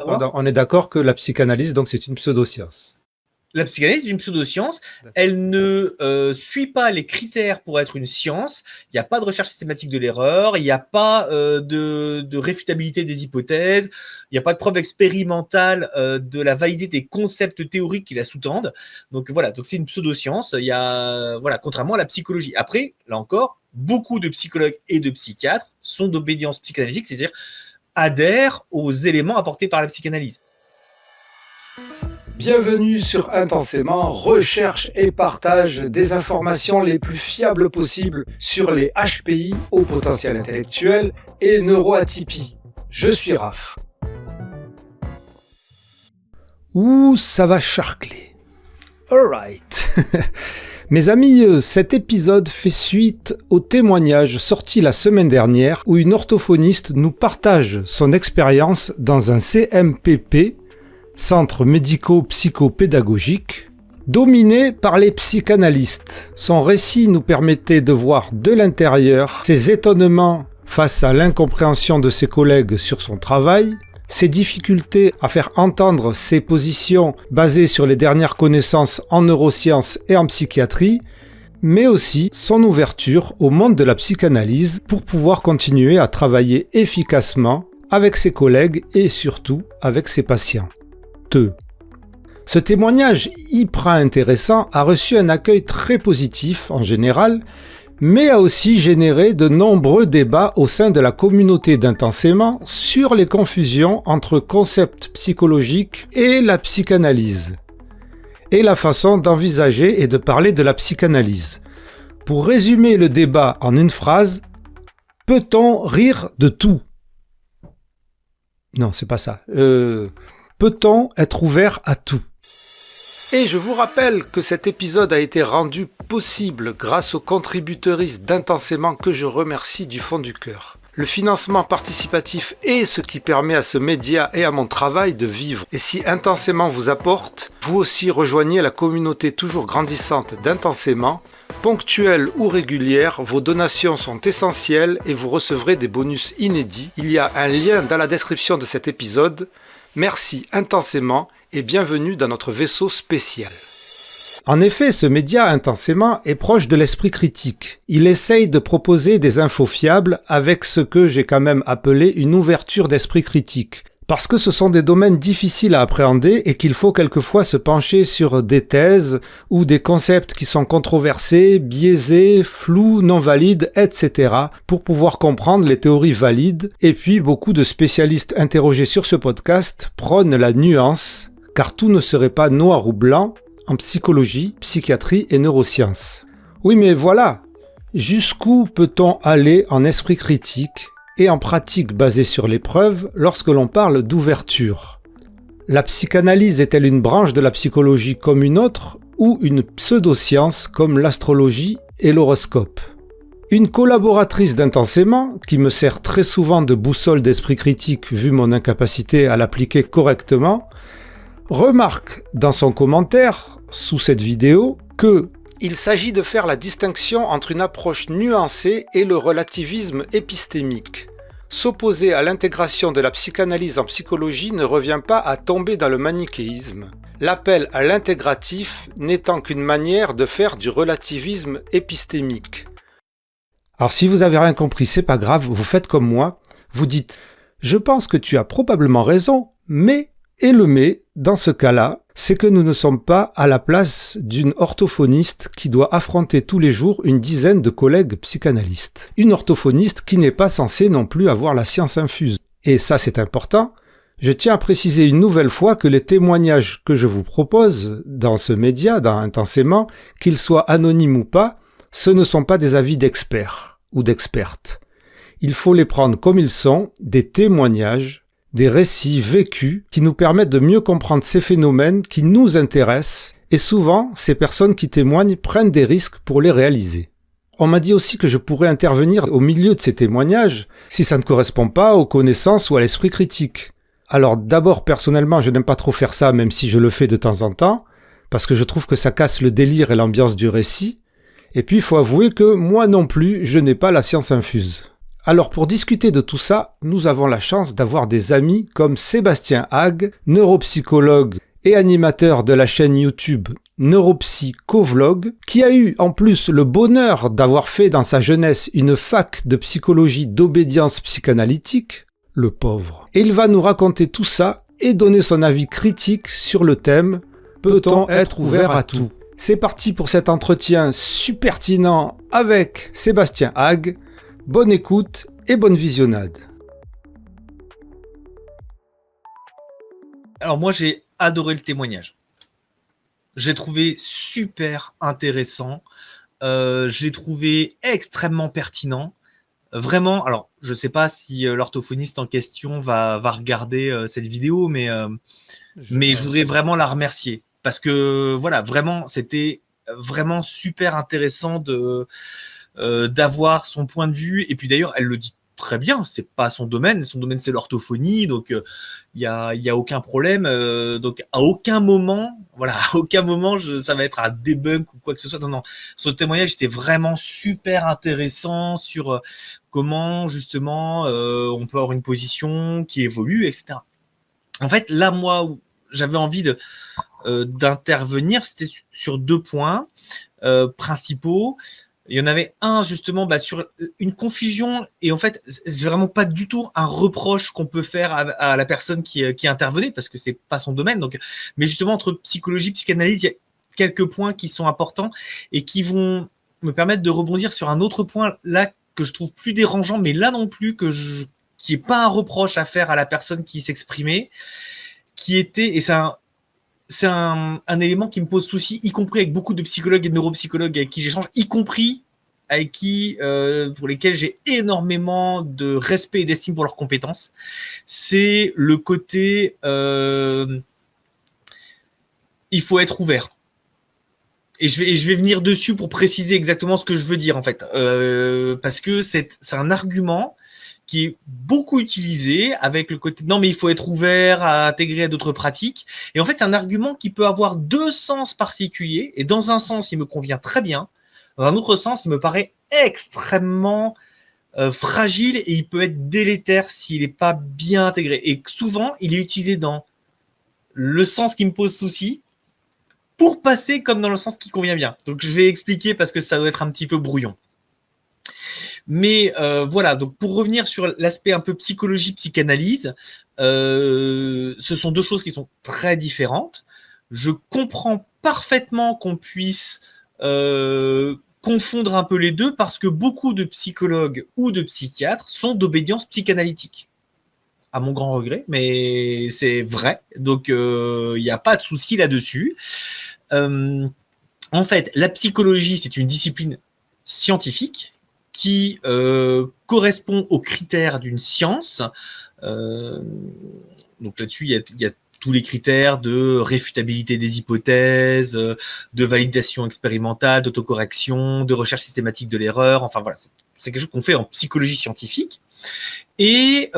savoir. On est d'accord que la psychanalyse, donc, c'est une pseudo-science. La psychanalyse est une pseudo-science. D'accord. Elle ne suit pas les critères pour être une science. Il n'y a pas de recherche systématique de l'erreur. Il n'y a pas de réfutabilité des hypothèses. Il n'y a pas de preuve expérimentale de la validité des concepts théoriques qui la sous-tendent. Donc voilà, donc c'est une pseudo-science. Il y a, voilà, contrairement à la psychologie. Après, là encore, beaucoup de psychologues et de psychiatres sont d'obédience psychanalytique, c'est-à-dire adhèrent aux éléments apportés par la psychanalyse. Bienvenue sur Intensément, recherche et partage des informations les plus fiables possibles sur les HPI, haut potentiel intellectuel, et neuroatypie. Je suis Raph. Ouh, ça va charcler. Alright. Mes amis, cet épisode fait suite au témoignage sorti la semaine dernière où une orthophoniste nous partage son expérience dans un CMPP, Centre médico-psychopédagogique, dominé par les psychanalystes. Son récit nous permettait de voir de l'intérieur ses étonnements face à l'incompréhension de ses collègues sur son travail, ses difficultés à faire entendre ses positions basées sur les dernières connaissances en neurosciences et en psychiatrie, mais aussi son ouverture au monde de la psychanalyse pour pouvoir continuer à travailler efficacement avec ses collègues et surtout avec ses patients. Ce témoignage hyper intéressant a reçu un accueil très positif en général, mais a aussi généré de nombreux débats au sein de la communauté d'Intensément sur les confusions entre concepts psychologiques et la psychanalyse, et la façon d'envisager et de parler de la psychanalyse. Pour résumer le débat en une phrase, peut-on rire de tout ? Non, c'est pas ça. Peut-on être ouvert à tout ? Et je vous rappelle que cet épisode a été rendu possible grâce aux contributeuristes d'Intensément que je remercie du fond du cœur. Le financement participatif est ce qui permet à ce média et à mon travail de vivre. Et si Intensément vous apporte, vous aussi rejoignez la communauté toujours grandissante d'Intensément. Ponctuelles ou régulières, vos donations sont essentielles et vous recevrez des bonus inédits. Il y a un lien dans la description de cet épisode. Merci Intensément et bienvenue dans notre vaisseau spécial. En effet, ce média Intensément est proche de l'esprit critique. Il essaye de proposer des infos fiables avec ce que j'ai quand même appelé une ouverture d'esprit critique. Parce que ce sont des domaines difficiles à appréhender et qu'il faut quelquefois se pencher sur des thèses ou des concepts qui sont controversés, biaisés, flous, non valides, etc. pour pouvoir comprendre les théories valides. Et puis beaucoup de spécialistes interrogés sur ce podcast prônent la nuance, car tout ne serait pas noir ou blanc en psychologie, psychiatrie et neurosciences. Oui mais voilà, jusqu'où peut-on aller en esprit critique et en pratique basée sur les preuves lorsque l'on parle d'ouverture? La psychanalyse est-elle une branche de la psychologie comme une autre ou une pseudo-science comme l'astrologie et l'horoscope? Une collaboratrice d'Intensément, qui me sert très souvent de boussole d'esprit critique vu mon incapacité à l'appliquer correctement, remarque dans son commentaire sous cette vidéo que il s'agit de faire la distinction entre une approche nuancée et le relativisme épistémique. S'opposer à l'intégration de la psychanalyse en psychologie ne revient pas à tomber dans le manichéisme. L'appel à l'intégratif n'étant qu'une manière de faire du relativisme épistémique. Alors si vous avez rien compris, c'est pas grave, vous faites comme moi, vous dites « Je pense que tu as probablement raison, mais… » Et le mais, dans ce cas-là, c'est que nous ne sommes pas à la place d'une orthophoniste qui doit affronter tous les jours une dizaine de collègues psychanalystes. Une orthophoniste qui n'est pas censée non plus avoir la science infuse. Et ça c'est important, je tiens à préciser une nouvelle fois que les témoignages que je vous propose dans ce média, dans Intensément, qu'ils soient anonymes ou pas, ce ne sont pas des avis d'experts ou d'expertes. Il faut les prendre comme ils sont, des témoignages, des récits vécus qui nous permettent de mieux comprendre ces phénomènes qui nous intéressent et souvent, ces personnes qui témoignent prennent des risques pour les réaliser. On m'a dit aussi que je pourrais intervenir au milieu de ces témoignages si ça ne correspond pas aux connaissances ou à l'esprit critique. Alors d'abord, personnellement, je n'aime pas trop faire ça même si je le fais de temps en temps parce que je trouve que ça casse le délire et l'ambiance du récit. Et puis il faut avouer que moi non plus, je n'ai pas la science infuse. Alors pour discuter de tout ça, nous avons la chance d'avoir des amis comme Sébastien Hague, neuropsychologue et animateur de la chaîne YouTube Neuropsychovlog, qui a eu en plus le bonheur d'avoir fait dans sa jeunesse une fac de psychologie d'obédience psychanalytique, le pauvre. Et il va nous raconter tout ça et donner son avis critique sur le thème « Peut-on être ouvert à tout ?» C'est parti pour cet entretien super pertinent avec Sébastien Hague. Bonne écoute et bonne visionnade. Alors moi, j'ai adoré le témoignage. J'ai trouvé super intéressant. Je l'ai trouvé extrêmement pertinent. Vraiment, alors je ne sais pas si l'orthophoniste en question va regarder cette vidéo, mais je voudrais vraiment la remercier. Parce que voilà, vraiment, c'était vraiment super intéressant d'avoir son point de vue. Et puis d'ailleurs, elle le dit très bien, c'est pas son domaine c'est l'orthophonie, donc il y a aucun problème. Donc à aucun moment, ça va être un debunk ou quoi que ce soit. Non, son témoignage était vraiment super intéressant sur comment justement on peut avoir une position qui évolue, etc. En fait, là, moi, j'avais envie d'intervenir, c'était sur 2 points principaux. Il y en avait un justement sur une confusion, et en fait c'est vraiment pas du tout un reproche qu'on peut faire à la personne qui intervenait, parce que c'est pas son domaine. Donc, mais justement entre psychologie, psychanalyse, il y a quelques points qui sont importants et qui vont me permettre de rebondir sur un autre point là que je trouve plus dérangeant, mais là non plus qui est pas un reproche à faire à la personne qui s'exprimait, qui était, et c'est un élément qui me pose souci, y compris avec beaucoup de psychologues et de neuropsychologues avec qui j'échange, y compris avec qui, pour lesquels j'ai énormément de respect et d'estime pour leurs compétences. C'est le côté il faut être ouvert. Et je vais venir dessus pour préciser exactement ce que je veux dire, en fait. Parce que c'est un argument qui est beaucoup utilisé avec le côté non mais il faut être ouvert à intégrer à d'autres pratiques, et en fait c'est un argument qui peut avoir 2 sens particuliers, et dans un sens il me convient très bien, dans un autre sens il me paraît extrêmement fragile, et il peut être délétère s'il n'est pas bien intégré, et souvent il est utilisé dans le sens qui me pose souci pour passer comme dans le sens qui convient bien. Donc je vais expliquer parce que ça doit être un petit peu brouillon. Mais voilà, donc pour revenir sur l'aspect un peu psychologie, psychanalyse, ce sont 2 choses qui sont très différentes. Je comprends parfaitement qu'on puisse confondre un peu les deux, parce que beaucoup de psychologues ou de psychiatres sont d'obédience psychanalytique. À mon grand regret, mais c'est vrai. Donc il n'y a pas de souci là-dessus. En fait, la psychologie, c'est une discipline scientifique qui correspond aux critères d'une science. Donc là-dessus, il y a tous les critères de réfutabilité des hypothèses, de validation expérimentale, d'autocorrection, de recherche systématique de l'erreur. Enfin voilà, c'est quelque chose qu'on fait en psychologie scientifique. Et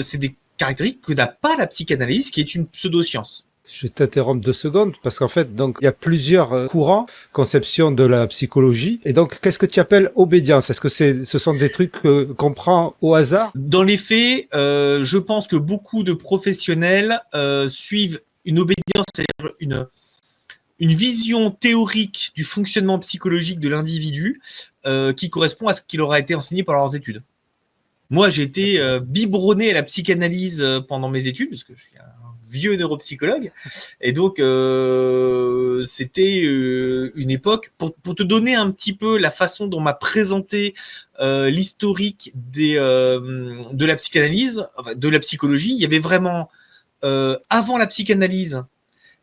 c'est des caractéristiques que n'a pas la psychanalyse, qui est une pseudo-science. Je t'interromps 2 secondes parce qu'en fait, donc, il y a plusieurs courants, conception de la psychologie. Et donc, qu'est-ce que tu appelles obédience? Est-ce que ce sont des trucs qu'on prend au hasard? Dans les faits, je pense que beaucoup de professionnels suivent une obédience, c'est-à-dire une vision théorique du fonctionnement psychologique de l'individu qui correspond à ce qui leur a été enseigné par leurs études. Moi, j'ai été biberonné à la psychanalyse pendant mes études, parce que je suis un vieux neuropsychologue, et donc c'était une époque, pour te donner un petit peu la façon dont m'a présenté l'historique de la psychanalyse, de la psychologie. Il y avait vraiment, avant la psychanalyse,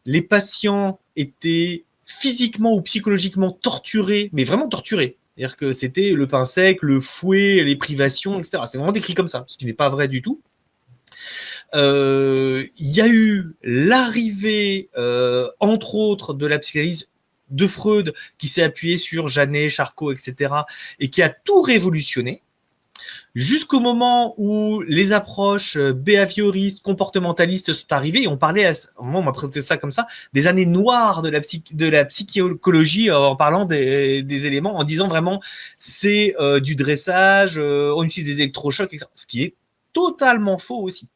les patients étaient physiquement ou psychologiquement torturés, mais vraiment torturés. C'est-à-dire que c'était le pain sec, le fouet, les privations, etc. C'est vraiment décrit comme ça, ce qui n'est pas vrai du tout. Il y a eu l'arrivée, entre autres, de la psychanalyse de Freud, qui s'est appuyé sur Janet, Charcot, etc., et qui a tout révolutionné, jusqu'au moment où les approches behavioristes, comportementalistes sont arrivées, et on parlait, on m'a présenté ça comme ça, des années noires de la psychologie, en parlant des éléments, en disant vraiment c'est du dressage, on utilise des électrochocs, etc. Ce qui est totalement faux aussi.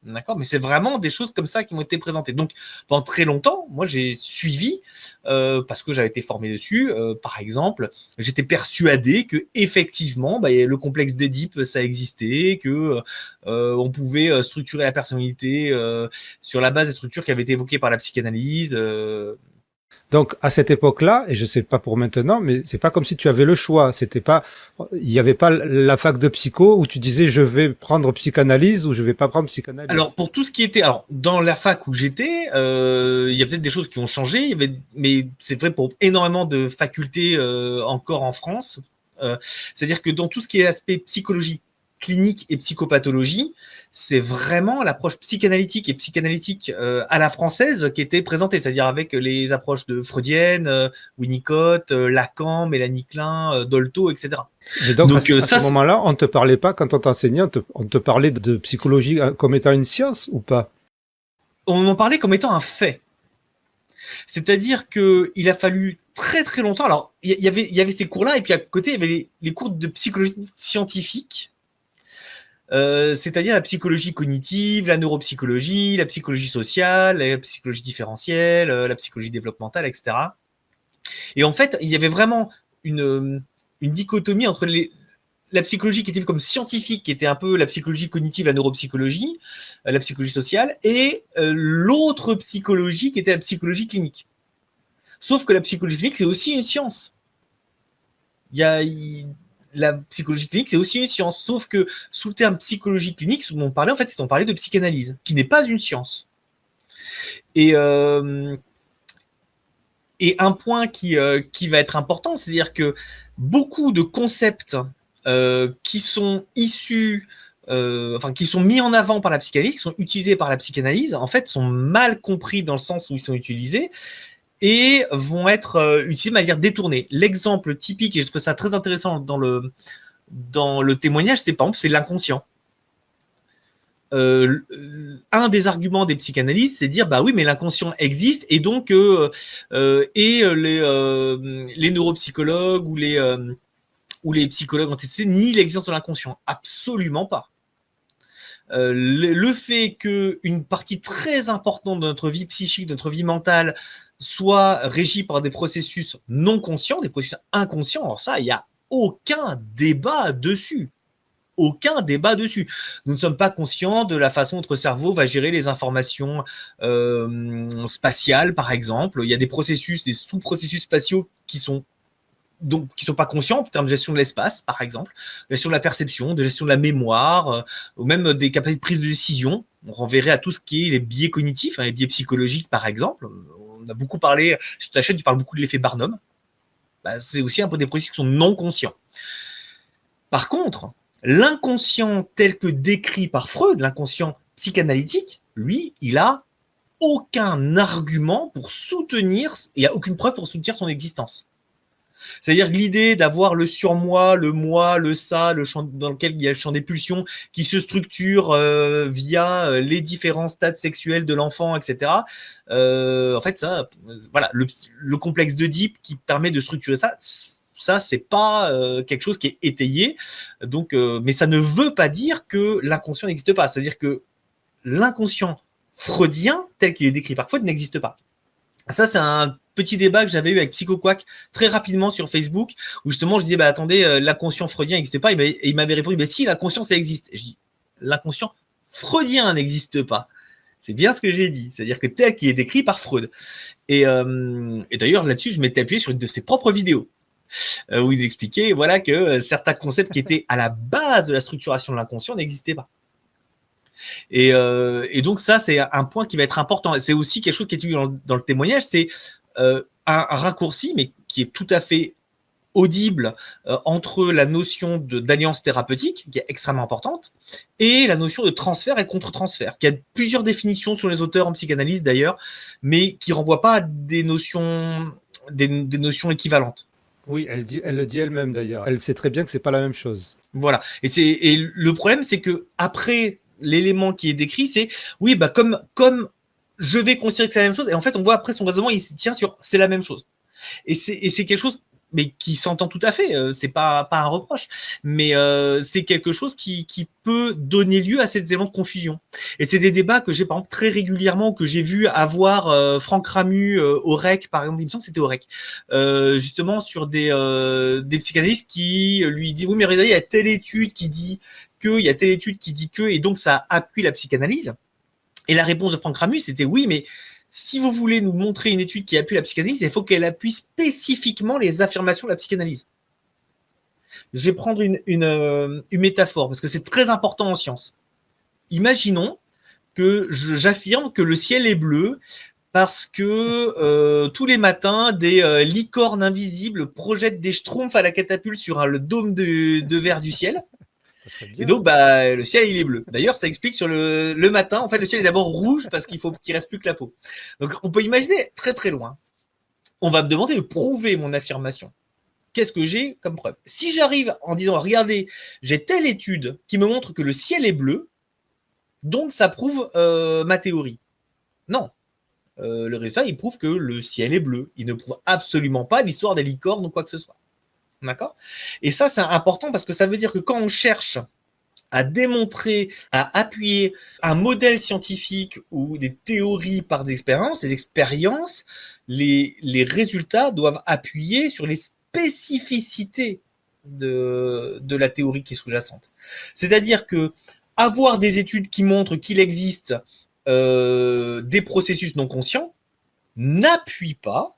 D'accord, mais c'est vraiment des choses comme ça qui m'ont été présentées. Donc, pendant très longtemps, moi, j'ai suivi parce que j'avais été formé dessus. Par exemple, j'étais persuadé que effectivement, le complexe d'Édipe, ça existait, que on pouvait structurer la personnalité sur la base des structures qui avaient été évoquées par la psychanalyse. Donc, à cette époque-là, et je sais pas pour maintenant, mais c'est pas comme si tu avais le choix. C'était pas, il y avait pas la fac de psycho où tu disais je vais prendre psychanalyse ou je vais pas prendre psychanalyse. Alors, pour tout ce qui était, alors, dans la fac où j'étais, il y a peut-être des choses qui ont changé, mais c'est vrai pour énormément de facultés encore en France. C'est-à-dire que dans tout ce qui est aspect psychologie clinique et psychopathologie, c'est vraiment l'approche psychanalytique et psychanalytique à la française qui était présentée, c'est-à-dire avec les approches de freudienne, Winnicott, Lacan, Mélanie Klein, Dolto, etc. Et donc à ce moment-là, on ne te parlait pas, quand on t'enseignait, on te parlait de psychologie comme étant une science ou pas? On en parlait comme étant un fait. C'est-à-dire qu'il a fallu très très longtemps. Alors, il y avait ces cours-là, et puis à côté, il y avait les cours de psychologie scientifique. C'est-à-dire la psychologie cognitive, la neuropsychologie, la psychologie sociale, la psychologie différentielle, la psychologie développementale, etc. Et en fait, il y avait vraiment une dichotomie entre la psychologie qui était vue comme scientifique, qui était un peu la psychologie cognitive, la neuropsychologie, la psychologie sociale, et l'autre psychologie qui était la psychologie clinique. Sauf que la psychologie clinique, c'est aussi une science. La psychologie clinique, c'est aussi une science, sauf que sous le terme psychologie clinique, ce dont on parlait, en fait, c'est on parlait de psychanalyse, qui n'est pas une science. Et un point qui va être important, c'est-à-dire que beaucoup de concepts qui sont issus, qui sont mis en avant par la psychanalyse, qui sont utilisés par la psychanalyse, en fait, sont mal compris dans le sens où ils sont utilisés, et vont être utilisés de manière détournée. L'exemple typique, et je trouve ça très intéressant dans le témoignage, c'est par exemple, c'est l'inconscient. Un des arguments des psychanalystes, c'est de dire bah oui, mais l'inconscient existe, et donc les neuropsychologues ou les psychologues antécédents nient l'existence de l'inconscient. Absolument pas. Le fait qu'une partie très importante de notre vie psychique, de notre vie mentale, soit régie par des processus non conscients, des processus inconscients, alors ça, il n'y a aucun débat dessus. Aucun débat dessus. Nous ne sommes pas conscients de la façon dont notre cerveau va gérer les informations spatiales, par exemple. Il y a des processus, des sous-processus spatiaux qui sont pas conscients en termes de gestion de l'espace, par exemple, de gestion de la perception, de gestion de la mémoire, ou même des capacités de prise de décision. On renverrait à tout ce qui est les biais cognitifs, les biais psychologiques, par exemple. On a beaucoup parlé, sur ta chaîne, tu parles beaucoup de l'effet Barnum. C'est aussi un peu des processus qui sont non conscients. Par contre, l'inconscient tel que décrit par Freud, l'inconscient psychanalytique, lui, il a aucun argument pour soutenir, il n'y a aucune preuve pour soutenir son existence. C'est-à-dire que l'idée d'avoir le surmoi, le moi, le ça, le champ dans lequel il y a le champ des pulsions qui se structure via les différents stades sexuels de l'enfant, etc. En fait, ça, voilà, le complexe d'Oedipe qui permet de structurer ça, c'est pas quelque chose qui est étayé. Donc, mais ça ne veut pas dire que l'inconscient n'existe pas. C'est-à-dire que l'inconscient freudien, tel qu'il est décrit par Freud, n'existe pas. Ça, c'est un petit débat que j'avais eu avec PsychoQuack très rapidement sur Facebook, où justement je disais, attendez, l'inconscient freudien n'existe pas. Et il m'avait répondu, si, l'inconscient, ça existe. Et je dis, l'inconscient freudien n'existe pas. C'est bien ce que j'ai dit. C'est-à-dire que tel qu'il est décrit par Freud. Et d'ailleurs, là-dessus, je m'étais appuyé sur une de ses propres vidéos, où il expliquait voilà, que certains concepts qui étaient à la base de la structuration de l'inconscient n'existaient pas. Et donc ça, c'est un point qui va être important. C'est aussi quelque chose qui est utilisé dans le témoignage, c'est un raccourci, mais qui est tout à fait audible entre la notion d'alliance thérapeutique, qui est extrêmement importante, et la notion de transfert et contre-transfert, qui a plusieurs définitions sur les auteurs en psychanalyse d'ailleurs, mais qui ne renvoient pas à des notions équivalentes. Oui, elle le dit elle-même d'ailleurs. Elle sait très bien que c'est pas la même chose. Voilà. Et le problème, c'est que après l'élément qui est décrit, c'est oui, bah comme je vais considérer que c'est la même chose. Et en fait, on voit après son raisonnement, il se tient sur c'est la même chose. Et c'est quelque chose, mais qui s'entend tout à fait. C'est pas un reproche, mais c'est quelque chose qui peut donner lieu à ces éléments de confusion. Et c'est des débats que j'ai par exemple très régulièrement, que j'ai vu avoir Franck Ramu au REC, par exemple, il me semble que c'était au REC, justement sur des psychanalystes qui lui disent oui, mais regardez, il y a telle étude qui dit que, il y a telle étude qui dit que, et donc ça appuie la psychanalyse. Et la réponse de Franck Ramu, c'était oui, mais si vous voulez nous montrer une étude qui appuie la psychanalyse, il faut qu'elle appuie spécifiquement les affirmations de la psychanalyse. Je vais prendre une métaphore, parce que c'est très important en science. Imaginons que j'affirme que le ciel est bleu parce que tous les matins, des licornes invisibles projettent des schtroumpfs à la catapulte sur le dôme de verre du ciel. Ça serait Et bien. donc, bah, le ciel, il est bleu. D'ailleurs, ça explique sur le matin, en fait, le ciel est d'abord rouge parce qu'il faut qu'il reste plus que la peau. Donc, on peut imaginer très très loin. On va me demander de prouver mon affirmation. Qu'est-ce que j'ai comme preuve? Si j'arrive en disant, regardez, j'ai telle étude qui me montre que le ciel est bleu, donc ça prouve ma théorie. Non. Le résultat, il prouve que le ciel est bleu. Il ne prouve absolument pas l'histoire des licornes ou quoi que ce soit. D'accord? Et ça, c'est important parce que ça veut dire que quand on cherche à démontrer, à appuyer un modèle scientifique ou des théories par des expériences, les résultats doivent appuyer sur les spécificités de la théorie qui est sous-jacente. C'est-à-dire que avoir des études qui montrent qu'il existe des processus non conscients n'appuie pas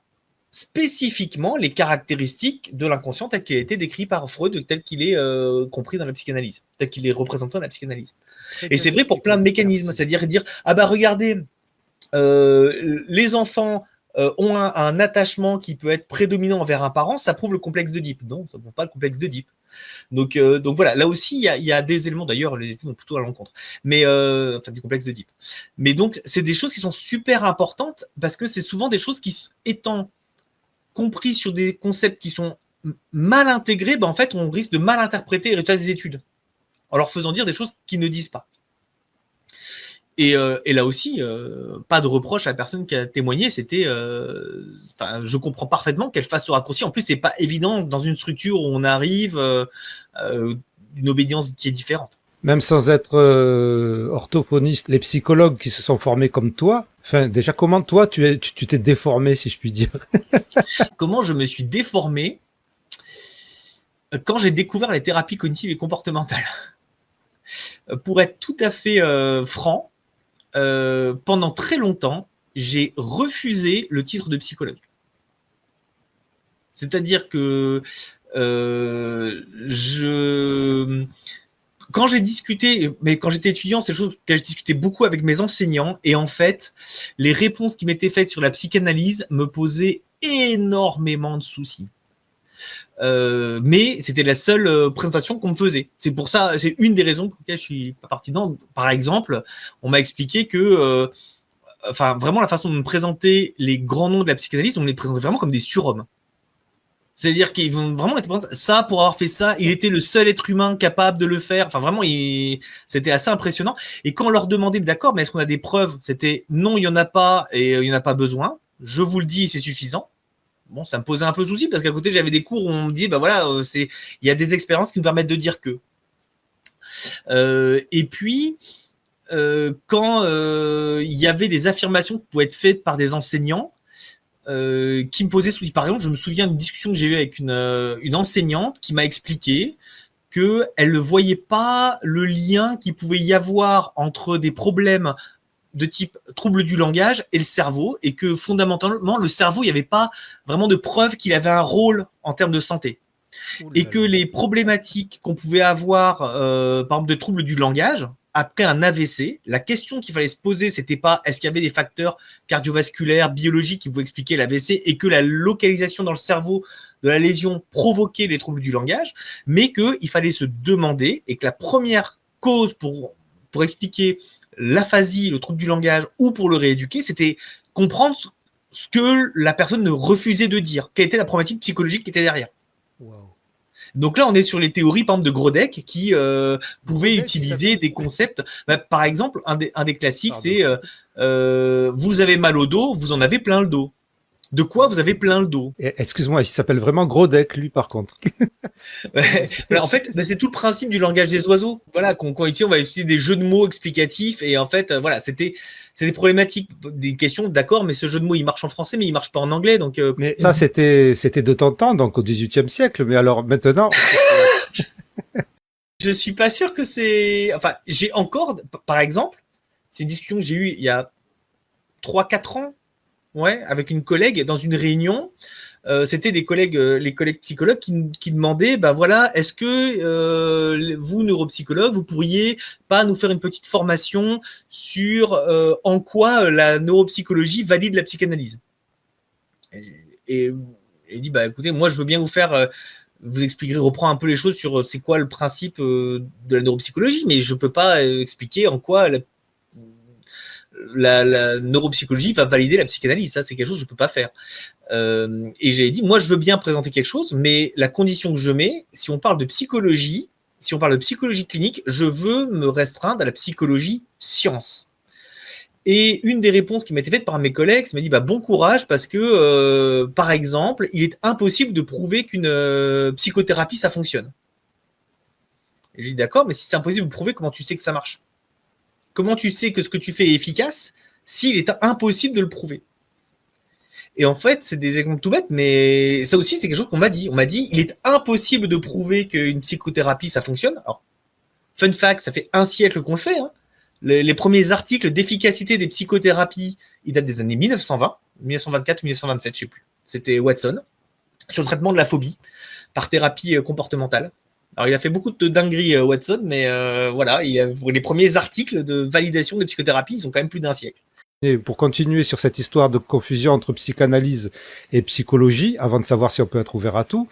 spécifiquement les caractéristiques de l'inconscient tel qu'il a été décrit par Freud, tel qu'il est compris dans la psychanalyse, tel qu'il est représenté dans la psychanalyse. Et c'est vrai pour plein de mécanismes, c'est-à-dire dire ah bah regardez, les enfants ont un attachement qui peut être prédominant envers un parent, ça prouve le complexe d'Oedipe. Non, ça prouve pas le complexe d'Oedipe. Donc voilà, là aussi il y a des éléments, d'ailleurs les études vont plutôt à l'encontre, mais enfin du complexe d'Oedipe. Mais donc c'est des choses qui sont super importantes parce que c'est souvent des choses qui, étant compris sur des concepts qui sont mal intégrés, ben en fait, on risque de mal interpréter les résultats des études en leur faisant dire des choses qu'ils ne disent pas. Et là aussi, pas de reproche à la personne qui a témoigné. C'était, je comprends parfaitement qu'elle fasse ce raccourci. En plus, c'est pas évident dans une structure où on arrive une obédience qui est différente. Même sans être orthophoniste, les psychologues qui se sont formés comme toi, enfin déjà comment toi tu t'es déformé si je puis dire? Comment je me suis déformé quand j'ai découvert les thérapies cognitives et comportementales. Pour être tout à fait franc, pendant très longtemps, j'ai refusé le titre de psychologue. C'est-à-dire que quand j'ai discuté, mais quand j'étais étudiant, c'est des choses que je discutais beaucoup avec mes enseignants, et en fait, les réponses qui m'étaient faites sur la psychanalyse me posaient énormément de soucis. Mais c'était la seule présentation qu'on me faisait. C'est pour ça, c'est une des raisons pour lesquelles je suis pas parti dedans. Par exemple, on m'a expliqué que, vraiment la façon de me présenter les grands noms de la psychanalyse, on les présentait vraiment comme des surhommes. C'est-à-dire qu'ils vont vraiment être ça pour avoir fait ça, il était le seul être humain capable de le faire. Enfin, vraiment, c'était assez impressionnant. Et quand on leur demandait, d'accord, mais est-ce qu'on a des preuves? C'était non, il n'y en a pas et il n'y en a pas besoin. Je vous le dis, c'est suffisant. Bon, ça me posait un peu de souci parce qu'à côté, j'avais des cours où on me dit, bah voilà, il y a des expériences qui nous permettent de dire que. Et puis, quand il y avait des affirmations qui pouvaient être faites par des enseignants, qui me posaient souci. Par exemple, je me souviens d'une discussion que j'ai eue avec une enseignante qui m'a expliqué qu'elle ne voyait pas le lien qu'il pouvait y avoir entre des problèmes de type trouble du langage et le cerveau, et que fondamentalement, le cerveau, il n'y avait pas vraiment de preuve qu'il avait un rôle en termes de santé. Et que les problématiques qu'on pouvait avoir, par exemple, de troubles du langage, après un AVC, la question qu'il fallait se poser, c'était pas est-ce qu'il y avait des facteurs cardiovasculaires, biologiques qui pouvaient expliquer l'AVC et que la localisation dans le cerveau de la lésion provoquait les troubles du langage, mais qu'il fallait se demander, et que la première cause pour expliquer l'aphasie, le trouble du langage, ou pour le rééduquer, c'était comprendre ce que la personne ne refusait de dire, quelle était la problématique psychologique qui était derrière. Wow. Donc là, on est sur les théories, par exemple, de Grodek qui pouvaient Grodek, utiliser des concepts. Par exemple, un des classiques, Pardon. c'est vous avez mal au dos, vous en avez plein le dos. De quoi vous avez plein le dos? Excuse-moi, il s'appelle vraiment Grodek, lui, par contre. Voilà, en fait, c'est tout le principe du langage des oiseaux. Voilà, quand ici on va utiliser des jeux de mots explicatifs et en fait, voilà, c'était problématique, des questions, d'accord, mais ce jeu de mots il marche en français, mais il marche pas en anglais, donc. Mais ça, c'était de ton temps, donc au XVIIIe siècle. Mais alors maintenant, Je suis pas sûr que c'est. Enfin, j'ai encore, par exemple, c'est une discussion que j'ai eue il y a 3-4 ans, ouais, avec une collègue dans une réunion. C'était des collègues, les collègues psychologues qui demandaient, ben voilà, est-ce que vous, neuropsychologues, vous pourriez pas nous faire une petite formation sur en quoi la neuropsychologie valide la psychanalyse? Et il dit, bah écoutez, moi je veux bien vous faire, vous expliquer, reprendre un peu les choses sur c'est quoi le principe de la neuropsychologie, mais je peux pas expliquer en quoi la neuropsychologie va valider la psychanalyse. Ça, c'est quelque chose que je peux pas faire. Et j'ai dit, moi, je veux bien présenter quelque chose, mais la condition que je mets, si on parle de psychologie, si on parle de psychologie clinique, je veux me restreindre à la psychologie science. Et une des réponses qui m'a été faite par mes collègues, ça m'a dit, bah, bon courage, parce que, par exemple, il est impossible de prouver qu'une psychothérapie, ça fonctionne. Et j'ai dit, d'accord, mais si c'est impossible de prouver, comment tu sais que ça marche? Comment tu sais que ce que tu fais est efficace s'il est impossible de le prouver? Et en fait, c'est des exemples tout bêtes, mais ça aussi, c'est quelque chose qu'on m'a dit. On m'a dit, il est impossible de prouver qu'une psychothérapie, ça fonctionne. Alors, fun fact, ça fait un siècle qu'on le fait. Hein. Les premiers articles d'efficacité des psychothérapies, ils datent des années 1920, 1924 ou 1927, je sais plus. C'était Watson, sur le traitement de la phobie par thérapie comportementale. Alors, il a fait beaucoup de dingueries, Watson, mais voilà, pour les premiers articles de validation des psychothérapies, ils ont quand même plus d'un siècle. et pour continuer sur cette histoire de confusion entre psychanalyse et psychologie, avant de savoir si on peut être ouvert à tout,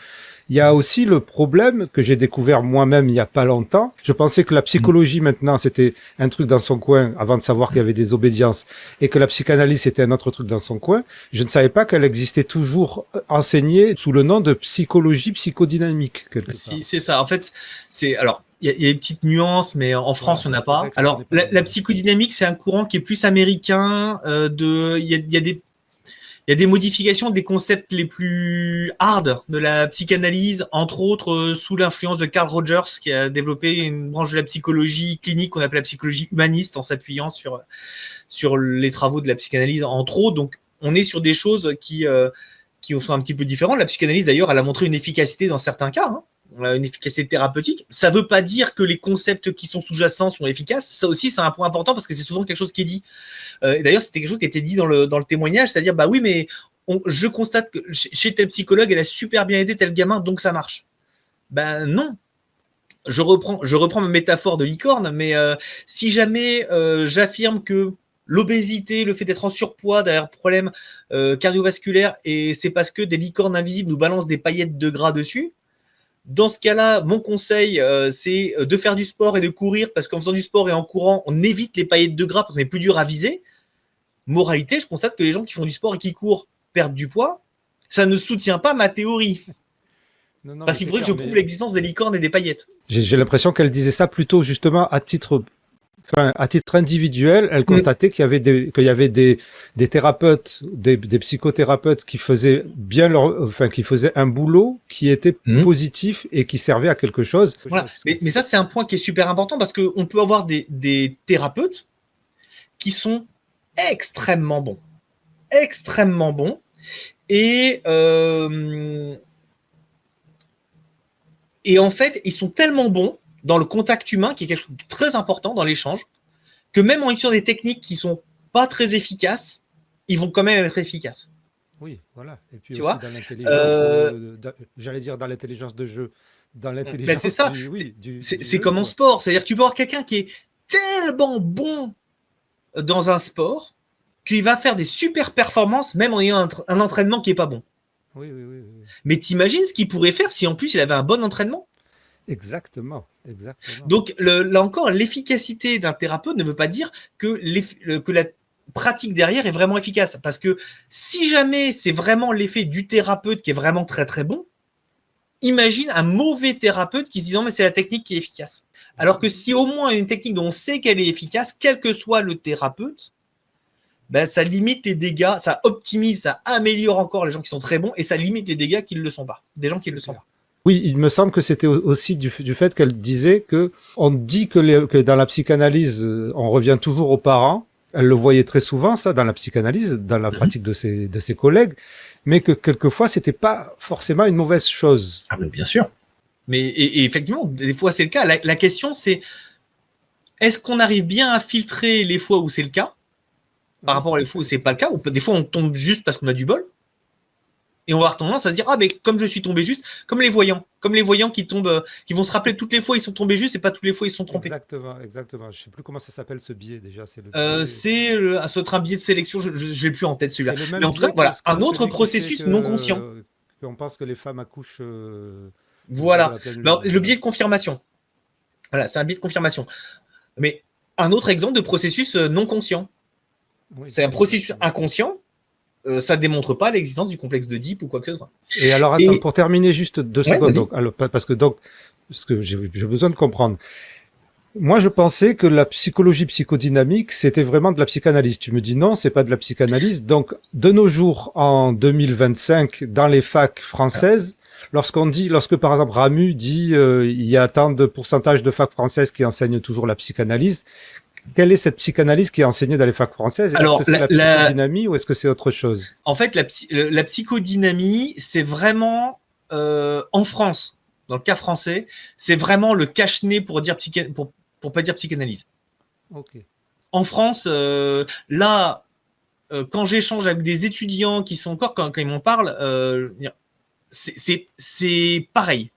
il y a aussi le problème que j'ai découvert moi-même il y a pas longtemps. Je pensais que la psychologie maintenant c'était un truc dans son coin avant de savoir qu'il y avait des obédiences et que la psychanalyse c'était un autre truc dans son coin. Je ne savais pas qu'elle existait toujours enseignée sous le nom de psychologie psychodynamique. Si, c'est ça. En fait, c'est alors. Il y a des petites nuances, mais en France, il n'y en a pas. Alors, la psychodynamique, c'est un courant qui est plus américain. Il y a des modifications des concepts les plus hard de la psychanalyse, entre autres sous l'influence de Carl Rogers, qui a développé une branche de la psychologie clinique qu'on appelle la psychologie humaniste, en s'appuyant sur les travaux de la psychanalyse, entre autres. Donc, on est sur des choses qui sont un petit peu différentes. La psychanalyse, d'ailleurs, elle a montré une efficacité dans certains cas. Hein. Une efficacité thérapeutique. Ça ne veut pas dire que les concepts qui sont sous-jacents sont efficaces. Ça aussi, c'est un point important parce que c'est souvent quelque chose qui est dit. Et d'ailleurs, c'était quelque chose qui était dit dans le témoignage, c'est-à-dire, bah oui, mais je constate que chez tel psychologue, elle a super bien aidé tel gamin, donc ça marche. Ben non. Je reprends ma métaphore de licorne, mais si jamais j'affirme que l'obésité, le fait d'être en surpoids, derrière problème cardiovasculaire, et c'est parce que des licornes invisibles nous balancent des paillettes de gras dessus, dans ce cas-là, mon conseil, c'est de faire du sport et de courir, parce qu'en faisant du sport et en courant, on évite les paillettes de gras parce qu'on est plus dur à viser. Moralité, je constate que les gens qui font du sport et qui courent perdent du poids. Ça ne soutient pas ma théorie. Non, parce qu'il faudrait que je prouve l'existence des licornes et des paillettes. J'ai l'impression qu'elle disait ça plutôt justement à titre individuel, elle constatait qu'il y avait des thérapeutes, des psychothérapeutes qui faisaient bien qui faisaient un boulot qui était positif et qui servait à quelque chose. Voilà. Mais ça, c'est un point qui est super important parce qu'on peut avoir des thérapeutes qui sont extrêmement bons. Et en fait, ils sont tellement bons dans le contact humain, qui est quelque chose de très important dans l'échange, que même en utilisant des techniques qui sont pas très efficaces, ils vont quand même être efficaces. Oui, voilà. Et puis tu aussi vois dans l'intelligence, j'allais dire dans l'intelligence de jeu, dans l'intelligence. Ben c'est ça. C'est comme en sport, c'est-à-dire que tu peux avoir quelqu'un qui est tellement bon dans un sport qu'il va faire des super performances, même en ayant un entraînement qui est pas bon. Oui. Mais t'imagines ce qu'il pourrait faire si en plus il avait un bon entraînement? Exactement. Donc là encore, l'efficacité d'un thérapeute ne veut pas dire que la pratique derrière est vraiment efficace. Parce que si jamais c'est vraiment l'effet du thérapeute qui est vraiment très très bon, imagine un mauvais thérapeute qui se dit non, mais c'est la technique qui est efficace. Alors que si au moins une technique dont on sait qu'elle est efficace, quel que soit le thérapeute, ben, ça limite les dégâts, ça optimise, ça améliore encore les gens qui sont très bons et ça limite les dégâts qui ne le sont pas, des gens qui ne le sont pas. Oui, il me semble que c'était aussi du fait qu'elle disait que on dit que dans la psychanalyse, on revient toujours aux parents. Elle le voyait très souvent, ça, dans la psychanalyse, dans la pratique de ses collègues, mais que quelquefois, c'était pas forcément une mauvaise chose. Ah, mais bien sûr. Mais et effectivement, des fois, c'est le cas. La question, c'est est-ce qu'on arrive bien à filtrer les fois où c'est le cas par rapport à les fois où c'est pas le cas, ou des fois, on tombe juste parce qu'on a du bol. Et on va avoir tendance à se dire, ah, mais comme je suis tombé juste, comme les voyants qui tombent, qui vont se rappeler toutes les fois ils sont tombés juste et pas toutes les fois ils sont trompés. Exactement. Je sais plus comment ça s'appelle ce biais déjà. C'est un biais de sélection, je l'ai plus en tête celui-là. Mais en tout cas, voilà, un autre processus non conscient. On pense que les femmes accouchent. Voilà. Le biais de confirmation. Voilà, c'est un biais de confirmation. Mais un autre exemple de processus non conscient. Oui, c'est un processus inconscient. Ça ne démontre pas l'existence du complexe d'Oedipe ou quoi que ce soit. Et alors, attends, pour terminer juste 2 secondes, parce que j'ai besoin de comprendre. Moi, je pensais que la psychologie psychodynamique, c'était vraiment de la psychanalyse. Tu me dis non, c'est pas de la psychanalyse. Donc, de nos jours, en 2025, dans les facs françaises, lorsque par exemple Ramu dit il y a tant de pourcentage de facs françaises qui enseignent toujours la psychanalyse, quelle est cette psychanalyse qui est enseignée dans les facs françaises? Est-ce que c'est la psychodynamie ou est-ce que c'est autre chose? En fait, la psychodynamie, c'est vraiment en France, dans le cas français, c'est vraiment le cache-nez pour pas dire psychanalyse. Okay. En France, quand j'échange avec des étudiants qui sont encore, quand ils m'en parlent, c'est pareil.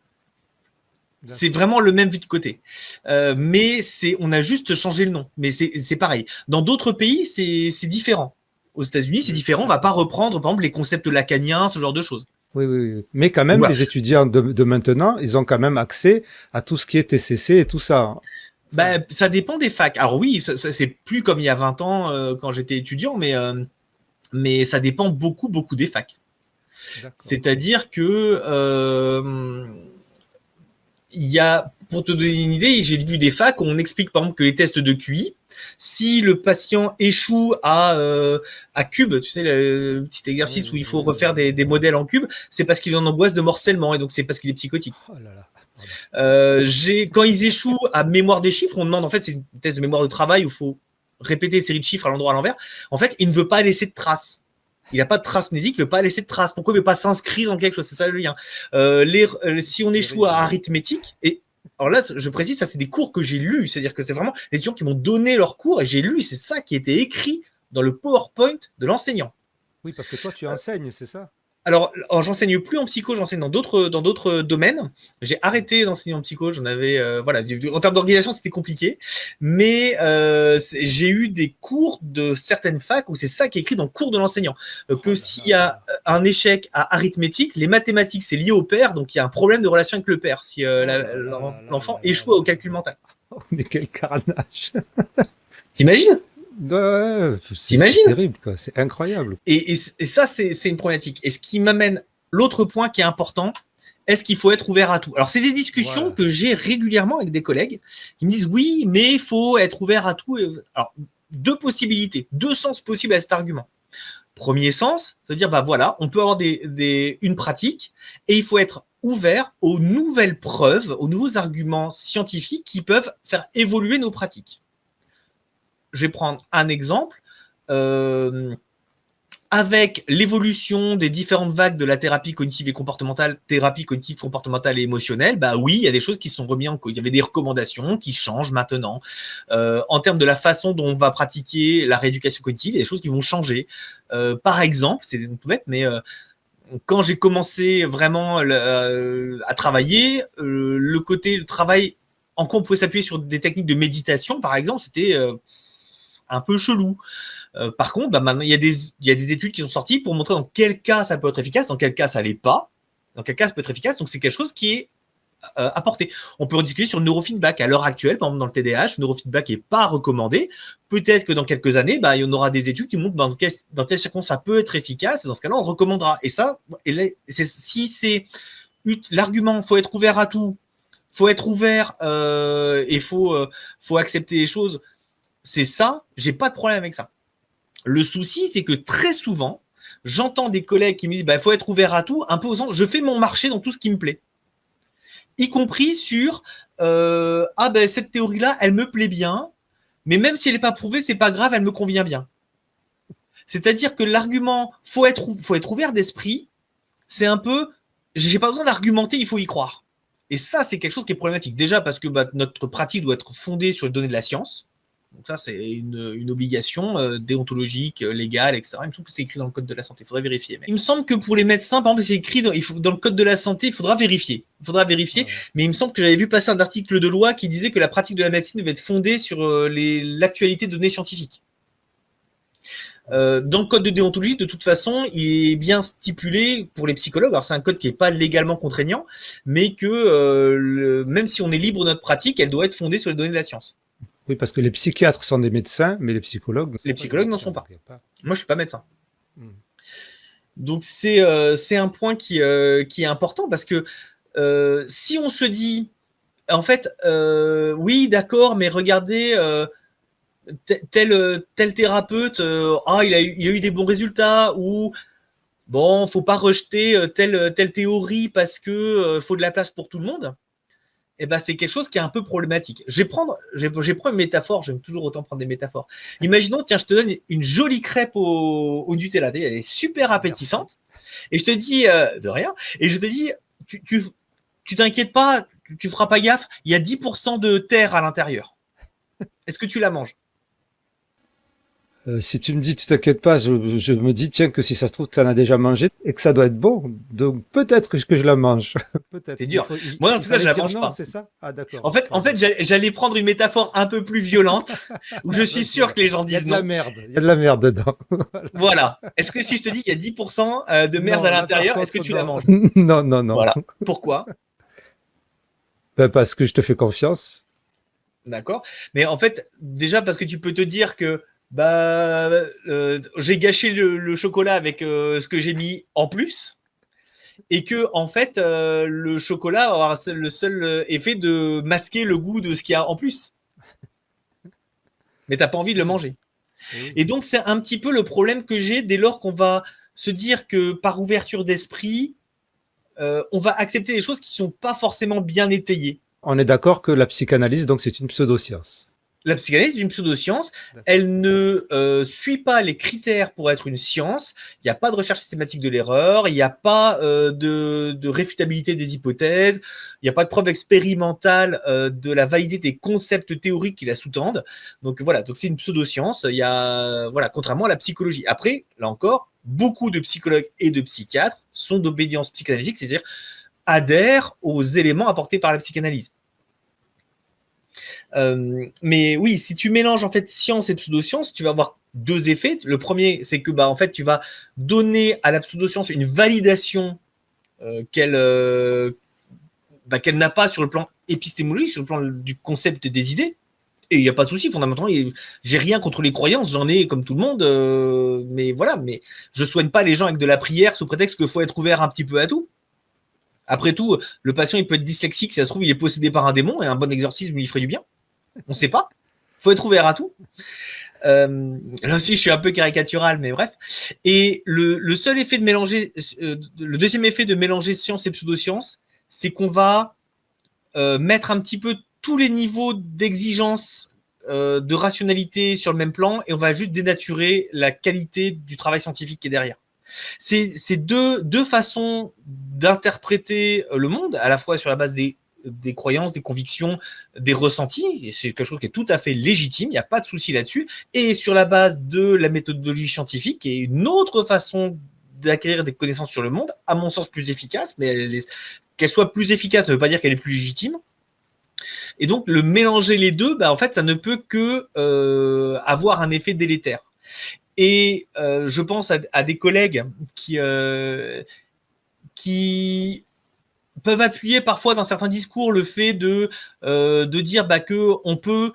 C'est vraiment le même vu de côté. Mais on a juste changé le nom. Mais c'est pareil. Dans d'autres pays, c'est différent. Aux États-Unis, c'est différent. On ne va pas reprendre, par exemple, les concepts lacaniens, ce genre de choses. Oui. Mais quand même, voilà. Les étudiants de maintenant, ils ont quand même accès à tout ce qui est TCC et tout ça. Ça dépend des facs. Alors oui, c'est plus comme il y a 20 ans quand j'étais étudiant, mais ça dépend beaucoup des facs. C'est-à-dire que... pour te donner une idée, j'ai vu des facs où on explique par exemple que les tests de QI, si le patient échoue à cube, tu sais, le petit exercice où il faut refaire des modèles en cube, c'est parce qu'il est en angoisse de morcellement et donc c'est parce qu'il est psychotique. Oh là là. Quand ils échouent à mémoire des chiffres, on demande, en fait, c'est une test de mémoire de travail où il faut répéter une série de chiffres à l'endroit à l'envers. En fait, il ne veut pas laisser de traces. Il n'a pas de trace mnésique, il ne veut pas laisser de traces. Pourquoi il ne veut pas s'inscrire dans quelque chose? C'est ça le lien. Si on échoue à arithmétique, et alors là, je précise, ça c'est des cours que j'ai lus, c'est-à-dire que c'est vraiment les étudiants qui m'ont donné leurs cours et j'ai lu, c'est ça qui était écrit dans le PowerPoint de l'enseignant. Oui, parce que toi tu enseignes, c'est ça? Alors, j'enseigne plus en psycho, j'enseigne dans d'autres domaines. J'ai arrêté d'enseigner en psycho, j'en avais, en termes d'organisation, c'était compliqué. Mais j'ai eu des cours de certaines facs où c'est ça qui est écrit dans le cours de l'enseignant. Que s'il y a un échec à arithmétique, les mathématiques, c'est lié au père, donc il y a un problème de relation avec le père si l'enfant échoue au calcul mental. Oh, mais quel carnage! T'imagines? C'est terrible, quoi. C'est incroyable. Et ça, c'est une problématique. Et ce qui m'amène l'autre point qui est important, est-ce qu'il faut être ouvert à tout? Alors, c'est des discussions que j'ai régulièrement avec des collègues qui me disent oui, mais il faut être ouvert à tout. Alors, 2 possibilités, 2 sens possibles à cet argument. Premier sens, c'est-à-dire, on peut avoir une pratique et il faut être ouvert aux nouvelles preuves, aux nouveaux arguments scientifiques qui peuvent faire évoluer nos pratiques. Je vais prendre un exemple. Avec l'évolution des différentes vagues de la thérapie cognitive et comportementale, thérapie cognitive, comportementale et émotionnelle, oui, il y a des choses qui sont remises en cause. Il y avait des recommandations qui changent maintenant. En termes de la façon dont on va pratiquer la rééducation cognitive, il y a des choses qui vont changer. Par exemple, c'est tout bête, mais quand j'ai commencé vraiment à travailler, le travail en quoi on pouvait s'appuyer sur des techniques de méditation, par exemple, c'était un peu chelou. Par contre, maintenant, il y a des études qui sont sorties pour montrer dans quel cas ça peut être efficace, dans quel cas ça l'est pas, dans quel cas ça peut être efficace. Donc, c'est quelque chose qui est apporté. On peut rediscuter sur le neurofeedback. À l'heure actuelle, par exemple, dans le TDAH, le neurofeedback n'est pas recommandé. Peut-être que dans quelques années, il y en aura des études qui montrent dans quelles circonstances ça peut être efficace. Et dans ce cas-là, on recommandera. Et ça, si c'est l'argument, faut être ouvert à tout, faut être ouvert et faut accepter les choses. C'est ça, j'ai pas de problème avec ça. Le souci, c'est que très souvent, j'entends des collègues qui me disent, faut être ouvert à tout, un peu au sens, je fais mon marché dans tout ce qui me plaît. Y compris sur, cette théorie-là, elle me plaît bien, mais même si elle n'est pas prouvée, c'est pas grave, elle me convient bien. C'est-à-dire que l'argument, faut être ouvert d'esprit, c'est un peu, j'ai pas besoin d'argumenter, il faut y croire. Et ça, c'est quelque chose qui est problématique. Déjà parce que notre pratique doit être fondée sur les données de la science. Donc ça, c'est une obligation déontologique, légale, etc. Il me semble que c'est écrit dans le code de la santé. Il faudrait vérifier. Mais il me semble que pour les médecins, par exemple, c'est écrit dans le code de la santé, il faudra vérifier. Mais il me semble que j'avais vu passer un article de loi qui disait que la pratique de la médecine devait être fondée sur l'actualité de données scientifiques. Dans le code de déontologie, de toute façon, il est bien stipulé pour les psychologues. Alors c'est un code qui n'est pas légalement contraignant, mais que même si on est libre de notre pratique, elle doit être fondée sur les données de la science. Oui, parce que les psychiatres sont des médecins, mais les psychologues n'en sont pas. Moi, je suis pas médecin. Donc c'est un point qui est important parce que si on se dit, en fait, oui, d'accord, mais regardez. Tel thérapeute, il a eu des bons résultats, ou bon, faut pas rejeter telle théorie parce que faut de la place pour tout le monde. Et c'est quelque chose qui est un peu problématique. Je vais prendre une métaphore. J'aime toujours autant prendre des métaphores. Imaginons, tiens, je te donne une jolie crêpe au Nutella. Elle est super appétissante. Et je te dis de rien. Et je te dis, tu t'inquiètes pas, tu feras pas gaffe. Il y a 10% de terre à l'intérieur. Est-ce que tu la manges? Si tu me dis tu t'inquiètes pas, je me dis tiens que si ça se trouve tu en as déjà mangé et que ça doit être bon, donc peut-être que je la mange. Peut-être. C'est dur. Moi en tout cas je la mange pas. C'est ça? Ah d'accord. En fait j'allais prendre une métaphore un peu plus violente où je suis sûr que les gens disent non. Il y a de la merde dedans. Voilà. Est-ce que si je te dis qu'il y a 10% de merde à l'intérieur, est-ce que tu la manges? Non. Voilà. Pourquoi? Parce que je te fais confiance. D'accord. Mais en fait, déjà parce que tu peux te dire que j'ai gâché le chocolat avec ce que j'ai mis en plus, et que en fait le chocolat aura le seul effet de masquer le goût de ce qu'il y a en plus. Mais t'as pas envie de le manger. Oui. Et donc c'est un petit peu le problème que j'ai dès lors qu'on va se dire que par ouverture d'esprit, on va accepter des choses qui sont pas forcément bien étayées. On est d'accord que la psychanalyse, donc, c'est une pseudo-science. La psychanalyse est une pseudo-science. Elle ne suit pas les critères pour être une science. Il n'y a pas de recherche systématique de l'erreur. Il n'y a pas de réfutabilité des hypothèses. Il n'y a pas de preuve expérimentale de la validité des concepts théoriques qui la sous-tendent. Donc voilà, donc c'est une pseudo-science. Il y a, voilà, contrairement à la psychologie. Après, là encore, beaucoup de psychologues et de psychiatres sont d'obédience psychanalytique, c'est-à-dire adhèrent aux éléments apportés par la psychanalyse. Mais oui, si tu mélanges en fait science et pseudoscience, tu vas avoir deux effets. Le premier, c'est que en fait, tu vas donner à la pseudoscience une validation qu'elle n'a pas sur le plan épistémologique, sur le plan du concept des idées. Et il n'y a pas de souci, fondamentalement, j'ai rien contre les croyances, j'en ai comme tout le monde, mais voilà, mais je soigne pas les gens avec de la prière sous prétexte qu'il faut être ouvert un petit peu à tout. Après tout, le patient, il peut être dyslexique, si ça se trouve, il est possédé par un démon et un bon exorcisme lui ferait du bien. On ne sait pas. Il faut être ouvert à tout. Là aussi, je suis un peu caricatural, mais bref. Et le seul effet de mélanger, le deuxième effet de mélanger science et pseudoscience, c'est qu'on va mettre un petit peu tous les niveaux d'exigence, de rationalité sur le même plan, et on va juste dénaturer la qualité du travail scientifique qui est derrière. C'est deux façons d'interpréter le monde, à la fois sur la base des croyances, des convictions, des ressentis, et c'est quelque chose qui est tout à fait légitime, il n'y a pas de souci là-dessus, et sur la base de la méthodologie scientifique, qui est une autre façon d'acquérir des connaissances sur le monde, à mon sens plus efficace, mais qu'elle soit plus efficace ne veut pas dire qu'elle est plus légitime. Et donc, le mélanger les deux, en fait, ça ne peut que avoir un effet délétère. Et je pense à des collègues qui peuvent appuyer parfois dans certains discours le fait de dire que on peut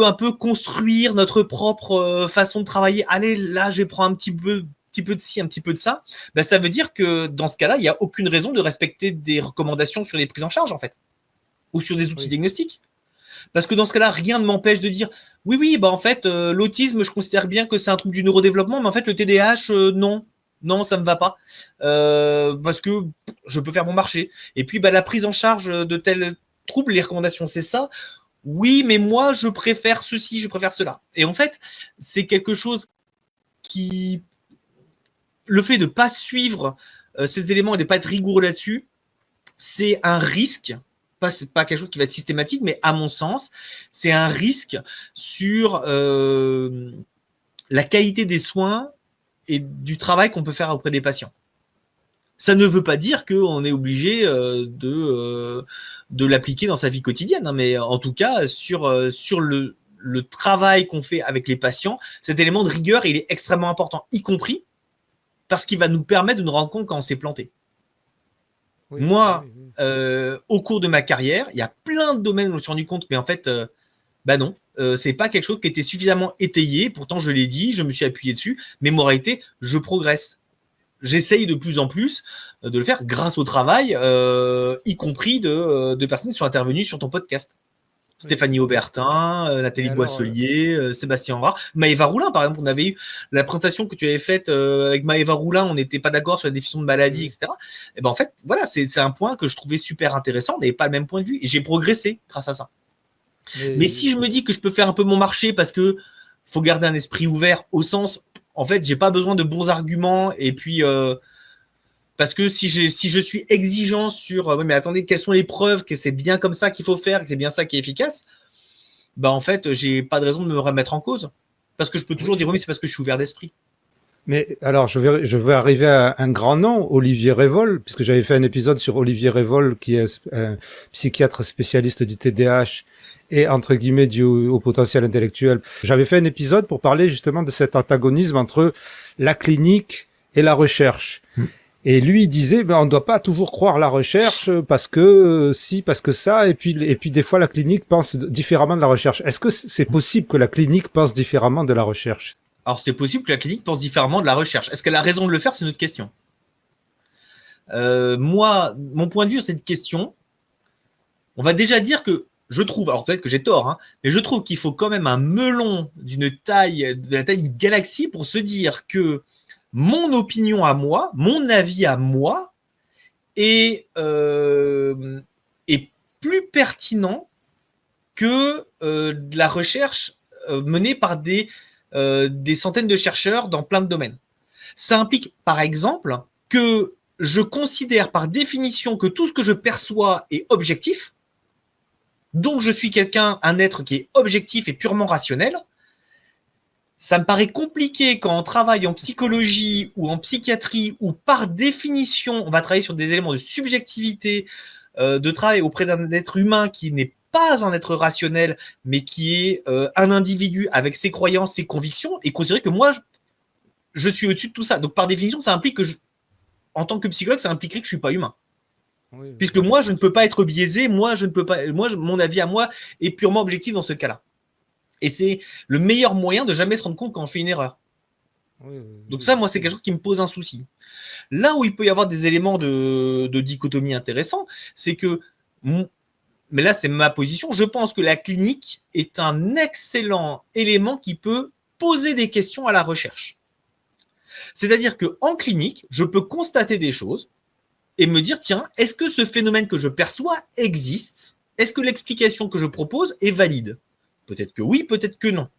un peu construire notre propre façon de travailler. Allez, là, je vais prendre un petit peu petit peu de ci, un petit peu de ça, bah, ça veut dire que dans ce cas-là, il n'y a aucune raison de respecter des recommandations sur les prises en charge, en fait, ou sur des outils diagnostiques. Parce que dans ce cas-là, rien ne m'empêche de dire oui, bah en fait, l'autisme, je considère bien que c'est un trouble du neurodéveloppement, mais en fait, le TDAH, non. Non, ça me va pas. Parce que je peux faire mon marché. Et puis, bah, la prise en charge de tels troubles, les recommandations, c'est ça. Oui, mais moi, je préfère ceci, je préfère cela. Et en fait, c'est quelque chose qui. Le fait de ne pas suivre ces éléments et de ne pas être rigoureux là-dessus, c'est un risque. C'est pas quelque chose qui va être systématique, mais à mon sens, c'est un risque sur la qualité des soins et du travail qu'on peut faire auprès des patients. Ça ne veut pas dire qu'on est obligé de l'appliquer dans sa vie quotidienne, hein, mais en tout cas, sur le travail qu'on fait avec les patients, cet élément de rigueur, il est extrêmement important, y compris parce qu'il va nous permettre de nous rendre compte quand on s'est planté. Oui, moi, au cours de ma carrière, il y a plein de domaines où je me suis rendu compte, mais en fait, bah non, c'est pas quelque chose qui était suffisamment étayé. Pourtant, je l'ai dit, je me suis appuyé dessus, mais moralité, je progresse. J'essaye de plus en plus de le faire grâce au travail, y compris de personnes qui sont intervenues sur ton podcast. Stéphanie Aubertin, Nathalie Boisselier, Sébastien Rard, Maëva Roulin, par exemple. On avait eu la présentation que tu avais faite avec Maëva Roulin, on n'était pas d'accord sur la définition de maladie, etc. Et ben en fait, voilà, c'est un point que je trouvais super intéressant, on n'avait pas le même point de vue, et j'ai progressé grâce à ça. Mais si je me dis que je peux faire un peu mon marché parce que faut garder un esprit ouvert au sens, en fait, j'ai pas besoin de bons arguments, et puis parce que si je suis exigeant sur mais attendez, quelles sont les preuves que c'est bien comme ça qu'il faut faire, que c'est bien ça qui est efficace, bah en fait, j'ai pas de raison de me remettre en cause. Parce que je peux toujours dire oui, mais c'est parce que je suis ouvert d'esprit. Mais alors, je vais arriver à un grand nom, Olivier Révol, puisque j'avais fait un épisode sur Olivier Révol, qui est un psychiatre spécialiste du TDAH et, entre guillemets, du haut potentiel intellectuel. J'avais fait un épisode pour parler justement de cet antagonisme entre la clinique et la recherche. Et lui, il disait, on ne doit pas toujours croire la recherche parce que parce que ça, et puis des fois la clinique pense différemment de la recherche. Est-ce que c'est possible que la clinique pense différemment de la recherche ? Alors, c'est possible que la clinique pense différemment de la recherche. Est-ce qu'elle a raison de le faire ? C'est une autre question. Moi, mon point de vue sur cette question, on va déjà dire que je trouve, alors peut-être que j'ai tort, hein, mais je trouve qu'il faut quand même un melon de la taille d'une galaxie pour se dire que mon opinion à moi, mon avis à moi est plus pertinent que de la recherche menée par des centaines de chercheurs dans plein de domaines. Ça implique, par exemple, que je considère par définition que tout ce que je perçois est objectif, donc je suis un être qui est objectif et purement rationnel. Ça me paraît compliqué quand on travaille en psychologie ou en psychiatrie où par définition on va travailler sur des éléments de subjectivité, de travail auprès d'un être humain qui n'est pas un être rationnel mais qui est un individu avec ses croyances, ses convictions, et considérer que moi je suis au-dessus de tout ça. Donc par définition ça implique que en tant que psychologue ça impliquerait que je ne suis pas humain. Oui. Puisque moi je ne peux pas être biaisé, mon avis à moi est purement objectif dans ce cas-là. Et c'est le meilleur moyen de jamais se rendre compte quand on fait une erreur. Donc ça, moi, c'est quelque chose qui me pose un souci. Là où il peut y avoir des éléments de dichotomie intéressants, c'est que, mais là, c'est ma position, je pense que la clinique est un excellent élément qui peut poser des questions à la recherche. C'est-à-dire qu'en clinique, je peux constater des choses et me dire, tiens, est-ce que ce phénomène que je perçois existe ? Est-ce que l'explication que je propose est valide ? Peut-être que oui, peut-être que non.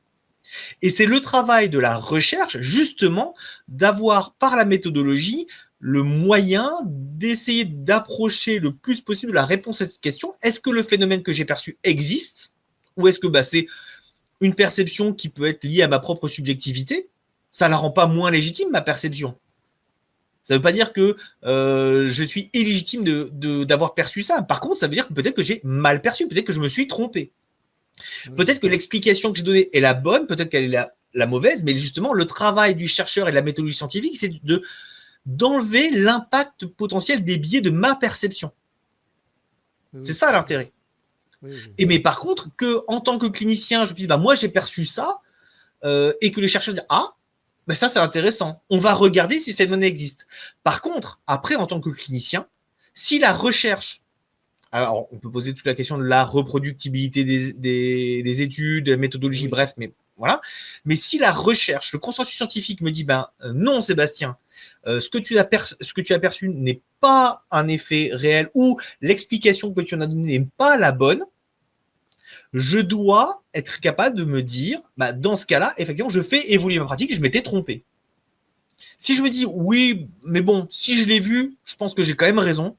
Et c'est le travail de la recherche, justement, d'avoir par la méthodologie le moyen d'essayer d'approcher le plus possible la réponse à cette question. Est-ce que le phénomène que j'ai perçu existe ? Ou est-ce que c'est une perception qui peut être liée à ma propre subjectivité ? Ça ne la rend pas moins légitime, ma perception. Ça ne veut pas dire que je suis illégitime d'avoir perçu ça. Par contre, ça veut dire que peut-être que j'ai mal perçu, peut-être que je me suis trompé. Peut-être que l'explication que j'ai donnée est la bonne, peut-être qu'elle est la mauvaise, mais justement, le travail du chercheur et de la méthodologie scientifique, c'est d'enlever l'impact potentiel des biais de ma perception. C'est ça l'intérêt. Et mais par contre, que en tant que clinicien, je me dis, moi j'ai perçu ça, et que les chercheurs disent, Ben ça, c'est intéressant. On va regarder si ce phénomène existe. Par contre, après, en tant que clinicien, si la recherche, alors on peut poser toute la question de la reproductibilité des études, de la méthodologie, Oui. bref, mais voilà. Mais si la recherche, le consensus scientifique me dit, ben non, Sébastien, ce que tu as perçu n'est pas un effet réel ou l'explication que tu en as donnée n'est pas la bonne, je dois être capable de me dire, bah, dans ce cas-là, effectivement, je fais évoluer ma pratique, je m'étais trompé. Si je me dis, oui, mais bon, si je l'ai vu, je pense que j'ai quand même raison,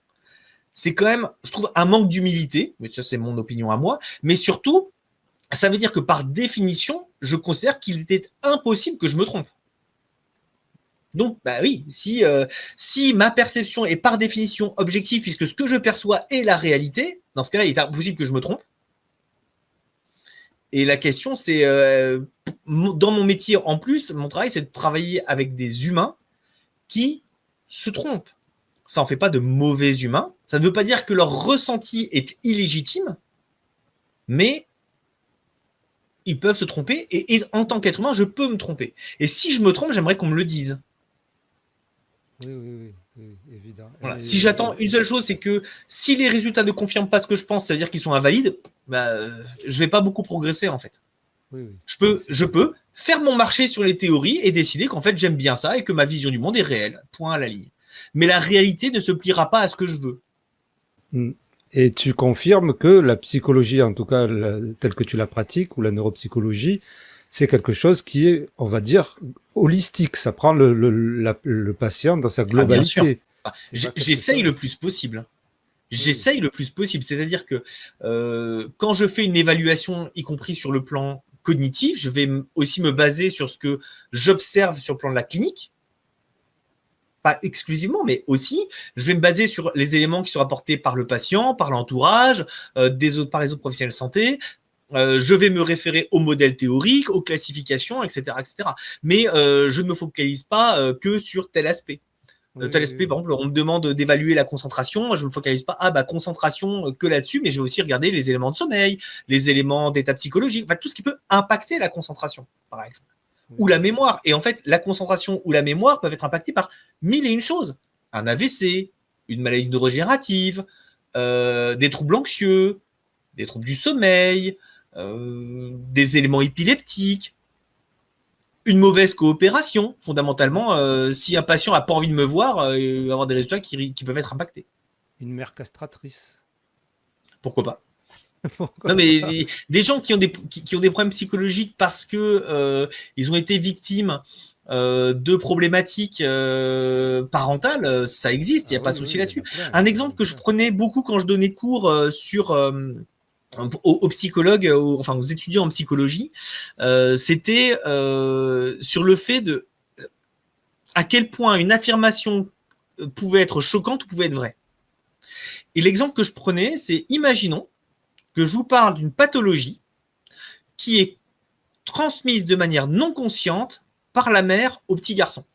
c'est quand même, je trouve, un manque d'humilité, mais ça c'est mon opinion à moi, mais surtout, ça veut dire que par définition, je considère qu'il était impossible que je me trompe. Donc, bah oui, si ma perception est par définition objective, puisque ce que je perçois est la réalité, dans ce cas-là, il est impossible que je me trompe. Et la question, c'est, dans mon métier, en plus, mon travail, c'est de travailler avec des humains qui se trompent. Ça n'en fait pas de mauvais humains. Ça ne veut pas dire que leur ressenti est illégitime, mais ils peuvent se tromper. Et en tant qu'être humain, je peux me tromper. Et si je me trompe, j'aimerais qu'on me le dise. Oui, évident. Voilà. Si j'attends une seule chose, c'est que si les résultats ne confirment pas ce que je pense, c'est-à-dire qu'ils sont invalides, bah, je vais pas beaucoup progresser en fait. Je peux faire mon marché sur les théories et décider qu'en fait j'aime bien ça et que ma vision du monde est réelle. Point à la ligne. Mais la réalité ne se pliera pas à ce que je veux. Et tu confirmes que la psychologie, en tout cas telle que tu la pratiques, ou la neuropsychologie, c'est quelque chose qui est, on va dire, holistique. Ça prend le patient dans sa globalité. Ah, j'essaye le plus possible. J'essaye le plus possible. C'est-à-dire que quand je fais une évaluation, y compris sur le plan cognitif, je vais aussi me baser sur ce que j'observe sur le plan de la clinique. Pas exclusivement, mais aussi, je vais me baser sur les éléments qui sont apportés par le patient, par l'entourage, par les autres professionnels de santé. Je vais me référer aux modèles théoriques, aux classifications, etc., etc. Mais je ne me focalise pas que sur tel aspect. Tel aspect, par exemple, on me demande d'évaluer la concentration. Je ne me focalise pas, concentration que là-dessus, mais je vais aussi regarder les éléments de sommeil, les éléments d'état psychologique, enfin, tout ce qui peut impacter la concentration, par exemple. Ou la mémoire. Et en fait, la concentration ou la mémoire peuvent être impactées par mille et une choses. Un AVC, une maladie neurodégénérative, des troubles anxieux, des troubles du sommeil, des éléments épileptiques, une mauvaise coopération, fondamentalement. Si un patient n'a pas envie de me voir, il va avoir des résultats qui peuvent être impactés. Une mère castratrice. Pourquoi pas? Non, mais des gens qui ont des problèmes psychologiques parce que ils ont été victimes de problématiques parentales, ça existe, il n'y a pas de souci là-dessus. Un exemple que je prenais beaucoup quand je donnais cours aux psychologues, aux étudiants en psychologie, c'était sur le fait de à quel point une affirmation pouvait être choquante ou pouvait être vraie. Et l'exemple que je prenais, c'est imaginons que je vous parle d'une pathologie qui est transmise de manière non consciente par la mère au petit garçon.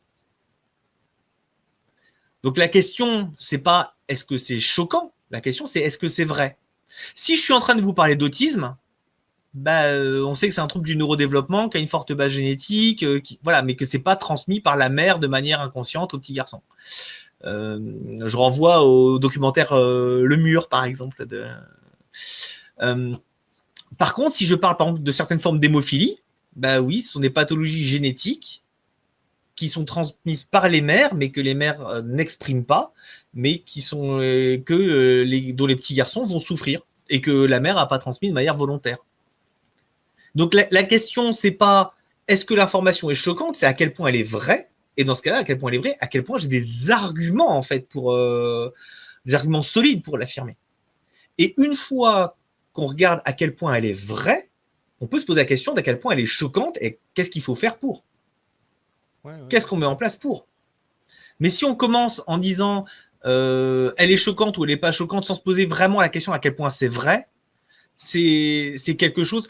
Donc la question, c'est pas est-ce que c'est choquant, la question c'est est-ce que c'est vrai. Si je suis en train de vous parler d'autisme, on sait que c'est un trouble du neurodéveloppement, qui a une forte base génétique, mais que c'est pas transmis par la mère de manière inconsciente au petit garçon. Je renvoie au documentaire Le Mur, par exemple. Par contre, si je parle par exemple de certaines formes d'hémophilie, oui, ce sont des pathologies génétiques qui sont transmises par les mères, mais que les mères n'expriment pas, mais qui sont dont les petits garçons vont souffrir et que la mère n'a pas transmis de manière volontaire. Donc la question, c'est pas est-ce que l'information est choquante, c'est à quel point elle est vraie. Et dans ce cas-là, à quel point elle est vraie, à quel point j'ai des arguments en fait des arguments solides pour l'affirmer. Et une fois qu'on regarde à quel point elle est vraie, on peut se poser la question d'à quel point elle est choquante et qu'est-ce qu'il faut faire pour. Qu'est-ce qu'on met en place pour. Mais si on commence en disant elle est choquante ou elle n'est pas choquante sans se poser vraiment la question à quel point c'est vrai, c'est quelque chose.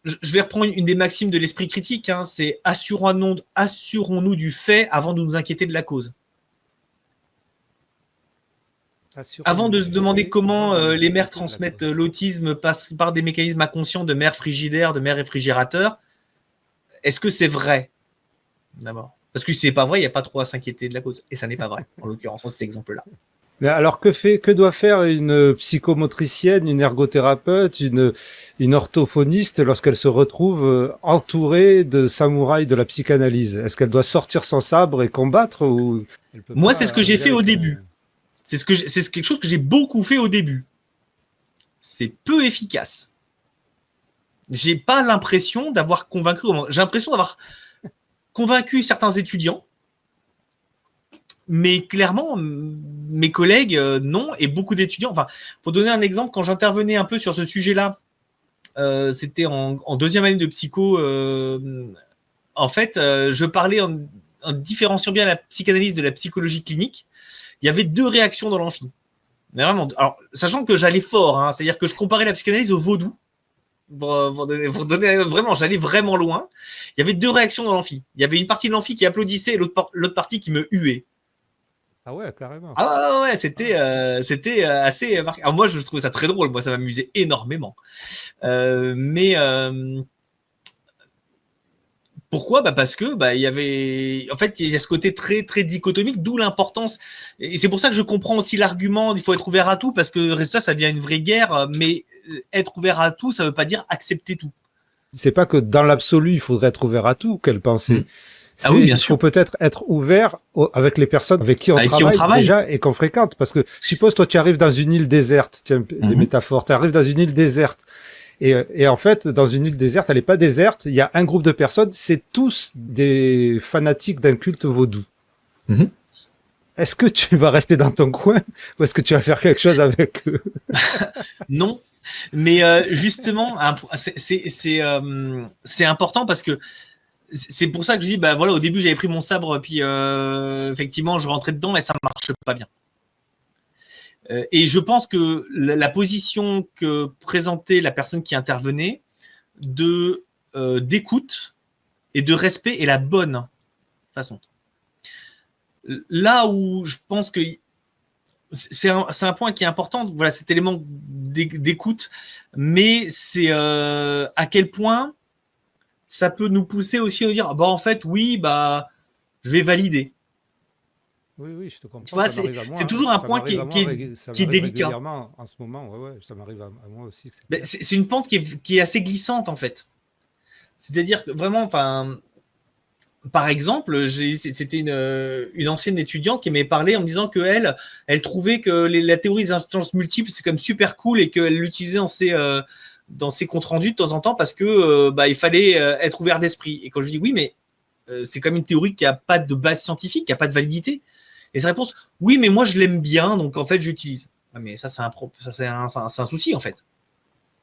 Je vais reprendre une des maximes de l'esprit critique, c'est assurons-nous du fait avant de nous inquiéter de la cause. Avant de se demander comment les mères transmettent l'autisme par des mécanismes inconscients de mère frigidaire, de mère réfrigérateur, est-ce que c'est vrai? D'abord. Parce que si c'est pas vrai, il n'y a pas trop à s'inquiéter de la cause. Et ça n'est pas vrai, en l'occurrence, dans cet exemple-là. Mais alors que doit faire une psychomotricienne, une ergothérapeute, une orthophoniste lorsqu'elle se retrouve entourée de samouraïs de la psychanalyse? Est-ce qu'elle doit sortir son sabre et combattre ou elle peut Moi, pas c'est ce que j'ai arriver fait au avec début. C'est quelque chose que j'ai beaucoup fait au début. C'est peu efficace. J'ai pas l'impression d'avoir convaincu. J'ai l'impression d'avoir convaincu certains étudiants, mais clairement, mes collègues, non, et beaucoup d'étudiants. Enfin, pour donner un exemple, quand j'intervenais un peu sur ce sujet-là, c'était en deuxième année de psycho. En fait, je parlais en différenciant bien la psychanalyse de la psychologie clinique. Il y avait 2 réactions dans l'amphi. Mais vraiment, alors, sachant que j'allais fort, hein, c'est-à-dire que je comparais la psychanalyse au vaudou. Pour donner, vraiment, j'allais vraiment loin. Il y avait 2 réactions dans l'amphi. Il y avait une partie de l'amphi qui applaudissait et l'autre partie qui me huait. Ah ouais, carrément. Ah ouais, c'était assez marqué. Alors moi, je trouvais ça très drôle. Moi, ça m'amusait énormément. Mais pourquoi? Parce que il y avait, en fait, il y a ce côté très très dichotomique, d'où l'importance. Et c'est pour ça que je comprends aussi l'argument. Il faut être ouvert à tout, parce que résultat, ça devient une vraie guerre. Mais être ouvert à tout, ça veut pas dire accepter tout. C'est pas que dans l'absolu, il faudrait être ouvert à tout, quelle pensée. Ah oui, bien Il sûr. faut peut-être être ouvert avec les personnes avec qui on travaille déjà et qu'on fréquente. Parce que suppose, toi, tu arrives dans une île déserte, tiens, des métaphores, tu arrives dans une île déserte. Et en fait, dans une île déserte, elle n'est pas déserte, il y a un groupe de personnes, c'est tous des fanatiques d'un culte vaudou. Est-ce que tu vas rester dans ton coin ou est-ce que tu vas faire quelque chose avec eux? Non. Mais justement, c'est important parce que c'est pour ça que je dis, voilà, au début j'avais pris mon sabre, puis effectivement je rentrais dedans et ça marche pas bien. Et je pense que la position que présentait la personne qui intervenait d'écoute et de respect est la bonne façon. Là où je pense que c'est un point qui est important, voilà, cet élément d'écoute, mais c'est à quel point ça peut nous pousser aussi à dire, en fait, oui, je vais valider. Oui, je te comprends. Tu vois, c'est toujours un point qui est délicat. Régulièrement en ce moment, ouais, ça m'arrive à moi aussi. C'est une pente qui est assez glissante, en fait. C'est-à-dire que vraiment, par exemple, c'était une ancienne étudiante qui m'avait parlé en me disant qu'elle trouvait que la théorie des instances multiples, c'est comme super cool et qu'elle l'utilisait dans ses comptes rendus de temps en temps parce que il fallait être ouvert d'esprit. Et quand je dis oui, mais c'est comme une théorie qui n'a pas de base scientifique, qui n'a pas de validité. Et sa réponse, oui, mais moi je l'aime bien, donc en fait j'utilise. Mais ça c'est un souci en fait.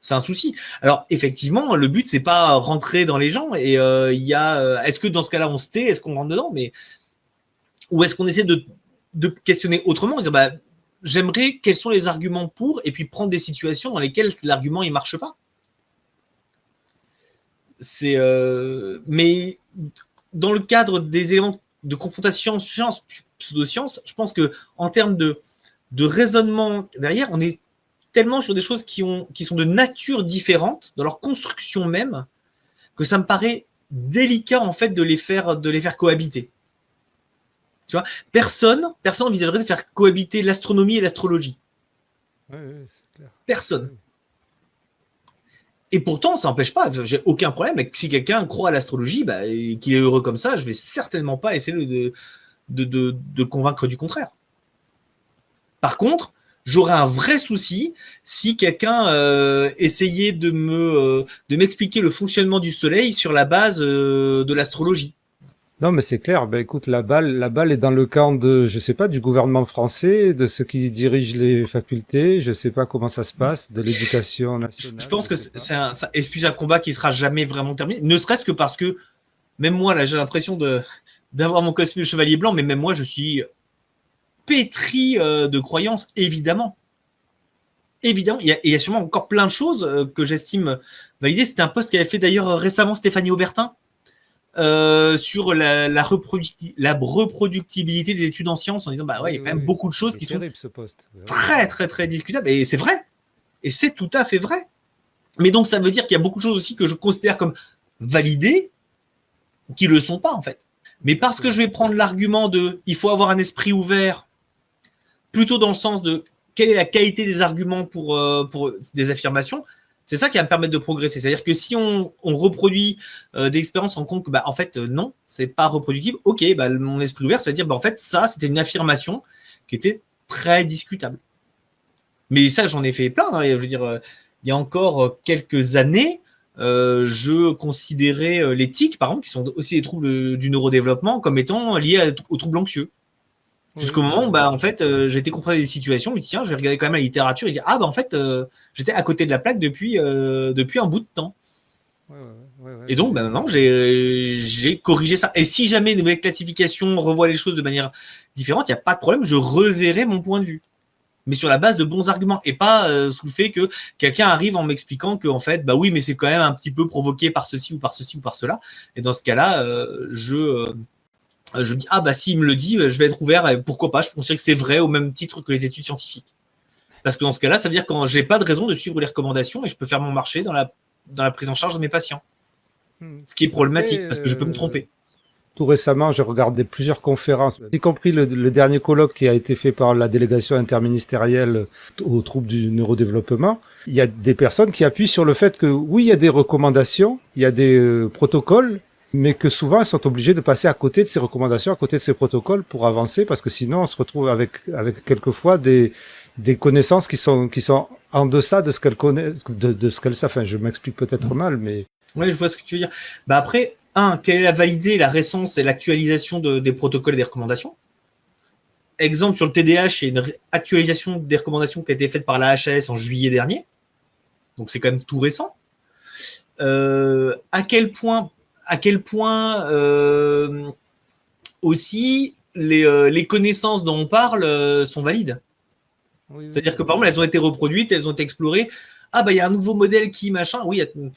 C'est un souci. Alors effectivement, le but c'est pas rentrer dans les gens et il y a, est-ce que dans ce cas-là on se tait, est-ce qu'on rentre dedans, mais ou est-ce qu'on essaie de questionner autrement, dire j'aimerais quels sont les arguments pour, et puis prendre des situations dans lesquelles l'argument il marche pas. C'est mais dans le cadre des éléments de confrontation science pseudoscience, je pense que en termes de raisonnement derrière, on est tellement sur des choses qui sont de nature différente dans leur construction même que ça me paraît délicat en fait de les faire cohabiter. Tu vois, personne envisagerait de faire cohabiter l'astronomie et l'astrologie. Oui, c'est clair. Personne. Et pourtant, ça n'empêche pas, j'ai aucun problème avec si quelqu'un croit à l'astrologie, et qu'il est heureux comme ça, je vais certainement pas essayer de convaincre du contraire. Par contre, j'aurais un vrai souci si quelqu'un essayait de m'expliquer le fonctionnement du Soleil sur la base de l'astrologie. Non, mais c'est clair. Écoute, la balle est dans le camp je sais pas, du gouvernement français, de ceux qui dirigent les facultés. Je sais pas comment ça se passe, de l'éducation nationale. Je pense que c'est un combat qui sera jamais vraiment terminé. Ne serait-ce que parce que même moi, là, j'ai l'impression d'avoir mon costume de chevalier blanc, mais même moi, je suis pétri de croyances, évidemment. Évidemment, il y a sûrement encore plein de choses que j'estime validées. C'était un post qu'avait fait d'ailleurs récemment Stéphanie Aubertin sur la reproductibilité des études en sciences, en disant il y a quand même beaucoup de choses qui sont très très très discutables, et c'est vrai, et c'est tout à fait vrai. Mais donc ça veut dire qu'il y a beaucoup de choses aussi que je considère comme validées qui le sont pas en fait. Mais parce que je vais prendre l'argument de il faut avoir un esprit ouvert, plutôt dans le sens de quelle est la qualité des arguments pour des affirmations, c'est ça qui va me permettre de progresser. C'est-à-dire que si on reproduit des expériences, on rend compte que en fait non, c'est pas reproductible. Ok, mon esprit ouvert, c'est-à-dire en fait ça c'était une affirmation qui était très discutable. Mais ça j'en ai fait plein. Hein, je veux dire, il y a encore quelques années, je considérais les tics, par exemple, qui sont aussi des troubles du neurodéveloppement, comme étant liés aux troubles anxieux. Jusqu'au moment où, en fait, j'ai été confronté à des situations où, tiens, je vais regarder quand même la littérature et dire, en fait, j'étais à côté de la plaque depuis un bout de temps. Et donc, maintenant, j'ai corrigé ça. Et si jamais une nouvelle classification revoit les choses de manière différente, il n'y a pas de problème, je reverrai mon point de vue. Mais sur la base de bons arguments et pas sous le fait que quelqu'un arrive en m'expliquant que, en fait, oui, mais c'est quand même un petit peu provoqué par ceci ou par cela. Et dans ce cas-là, je dis, s'il me le dit, je vais être ouvert, et pourquoi pas, je considère que c'est vrai au même titre que les études scientifiques. Parce que dans ce cas-là, ça veut dire que j'ai pas de raison de suivre les recommandations et je peux faire mon marché dans la prise en charge de mes patients. Ce qui est problématique, parce que je peux me tromper. Tout récemment, j'ai regardé plusieurs conférences, y compris le dernier colloque qui a été fait par la délégation interministérielle aux troubles du neurodéveloppement. Il y a des personnes qui appuient sur le fait que oui, il y a des recommandations, il y a des protocoles, mais que souvent, elles sont obligées de passer à côté de ces recommandations, à côté de ces protocoles pour avancer, parce que sinon, on se retrouve avec quelquefois des connaissances qui sont en deçà de ce qu'elles connaissent, de ce qu'elles savent. Enfin, je m'explique peut-être mal, mais... Oui, je vois ce que tu veux dire. Après, quelle est la validité, la récence et l'actualisation des protocoles et des recommandations? Exemple, sur le TDAH, il y a une actualisation des recommandations qui a été faite par la HAS en juillet dernier. Donc, c'est quand même tout récent. À quel point aussi les connaissances dont on parle sont valides. C'est-à-dire que par exemple, elles ont été reproduites, elles ont été explorées. Il y a un nouveau modèle qui machin. Oui, attends.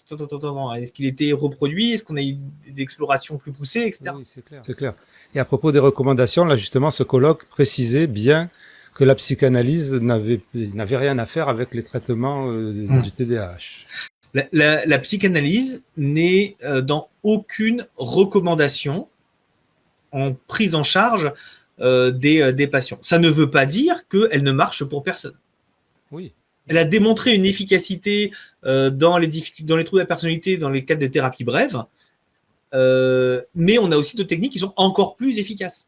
Est-ce qu'il a été reproduit? Est-ce qu'on a eu des explorations plus poussées, etc. Oui, c'est clair. Et à propos des recommandations, là justement, ce colloque précisait bien que la psychanalyse n'avait rien à faire avec les traitements du TDAH. La psychanalyse n'est dans aucune recommandation en prise en charge des patients. Ça ne veut pas dire qu'elle ne marche pour personne. Oui. Elle a démontré une efficacité dans les troubles de la personnalité, dans les cas de thérapie brève, mais on a aussi d'autres techniques qui sont encore plus efficaces.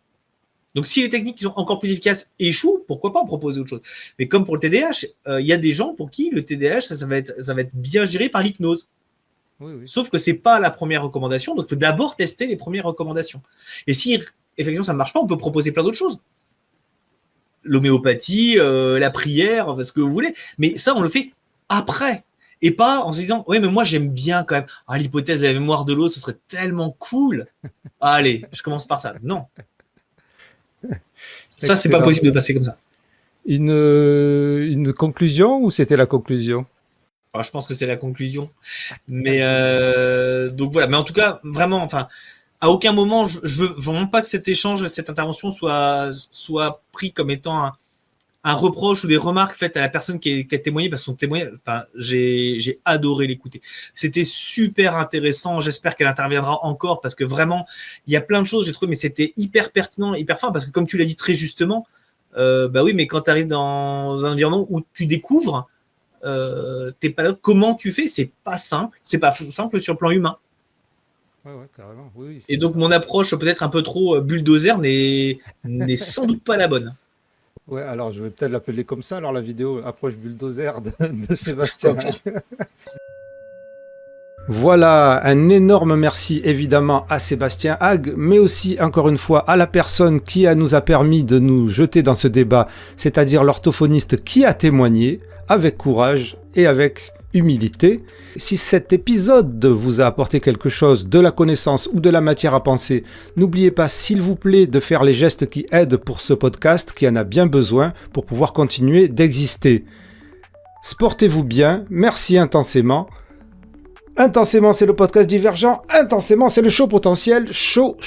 Donc, si les techniques qui sont encore plus efficaces échouent, pourquoi pas en proposer autre chose? Mais comme pour le TDAH, il y a des gens pour qui le TDAH, ça va être bien géré par l'hypnose. Oui. Sauf que c'est pas la première recommandation, donc il faut d'abord tester les premières recommandations. Et si effectivement ça ne marche pas, on peut proposer plein d'autres choses. L'homéopathie, la prière, ce que vous voulez. Mais ça, on le fait après. Et pas en se disant, oui, mais moi, j'aime bien quand même. L'hypothèse de la mémoire de l'eau, ce serait tellement cool. Allez, je commence par ça. Non. Ça, c'est pas possible de passer comme ça. Une conclusion ou c'était la conclusion? Je pense que c'est la conclusion. Mais donc voilà. Mais en tout cas, vraiment, à aucun moment, je veux vraiment pas que cet échange, cette intervention soit pris comme étant un reproche ou des remarques faites à la personne qui a témoigné, parce que son témoignage, j'ai adoré l'écouter. C'était super intéressant. J'espère qu'elle interviendra encore, parce que vraiment, il y a plein de choses, j'ai trouvé, mais c'était hyper pertinent, hyper fin, parce que comme tu l'as dit très justement, oui, mais quand tu arrives dans un environnement où tu découvres, t'es pas là, comment tu fais? C'est pas simple sur le plan humain. Ouais, carrément. Oui, et donc, mon approche peut-être un peu trop bulldozer n'est sans doute pas la bonne. Ouais, alors je vais peut-être l'appeler comme ça, alors la vidéo approche bulldozer de Sébastien. Voilà, un énorme merci évidemment à Sébastien Hague, mais aussi encore une fois à la personne qui nous a permis de nous jeter dans ce débat, c'est-à-dire l'orthophoniste qui a témoigné avec courage et avec humilité. Si cet épisode vous a apporté quelque chose, de la connaissance ou de la matière à penser, n'oubliez pas s'il vous plaît de faire les gestes qui aident pour ce podcast qui en a bien besoin pour pouvoir continuer d'exister. Sportez-vous bien, merci intensément. Intensément, c'est le podcast Divergent. Intensément, c'est le show potentiel. Chaud.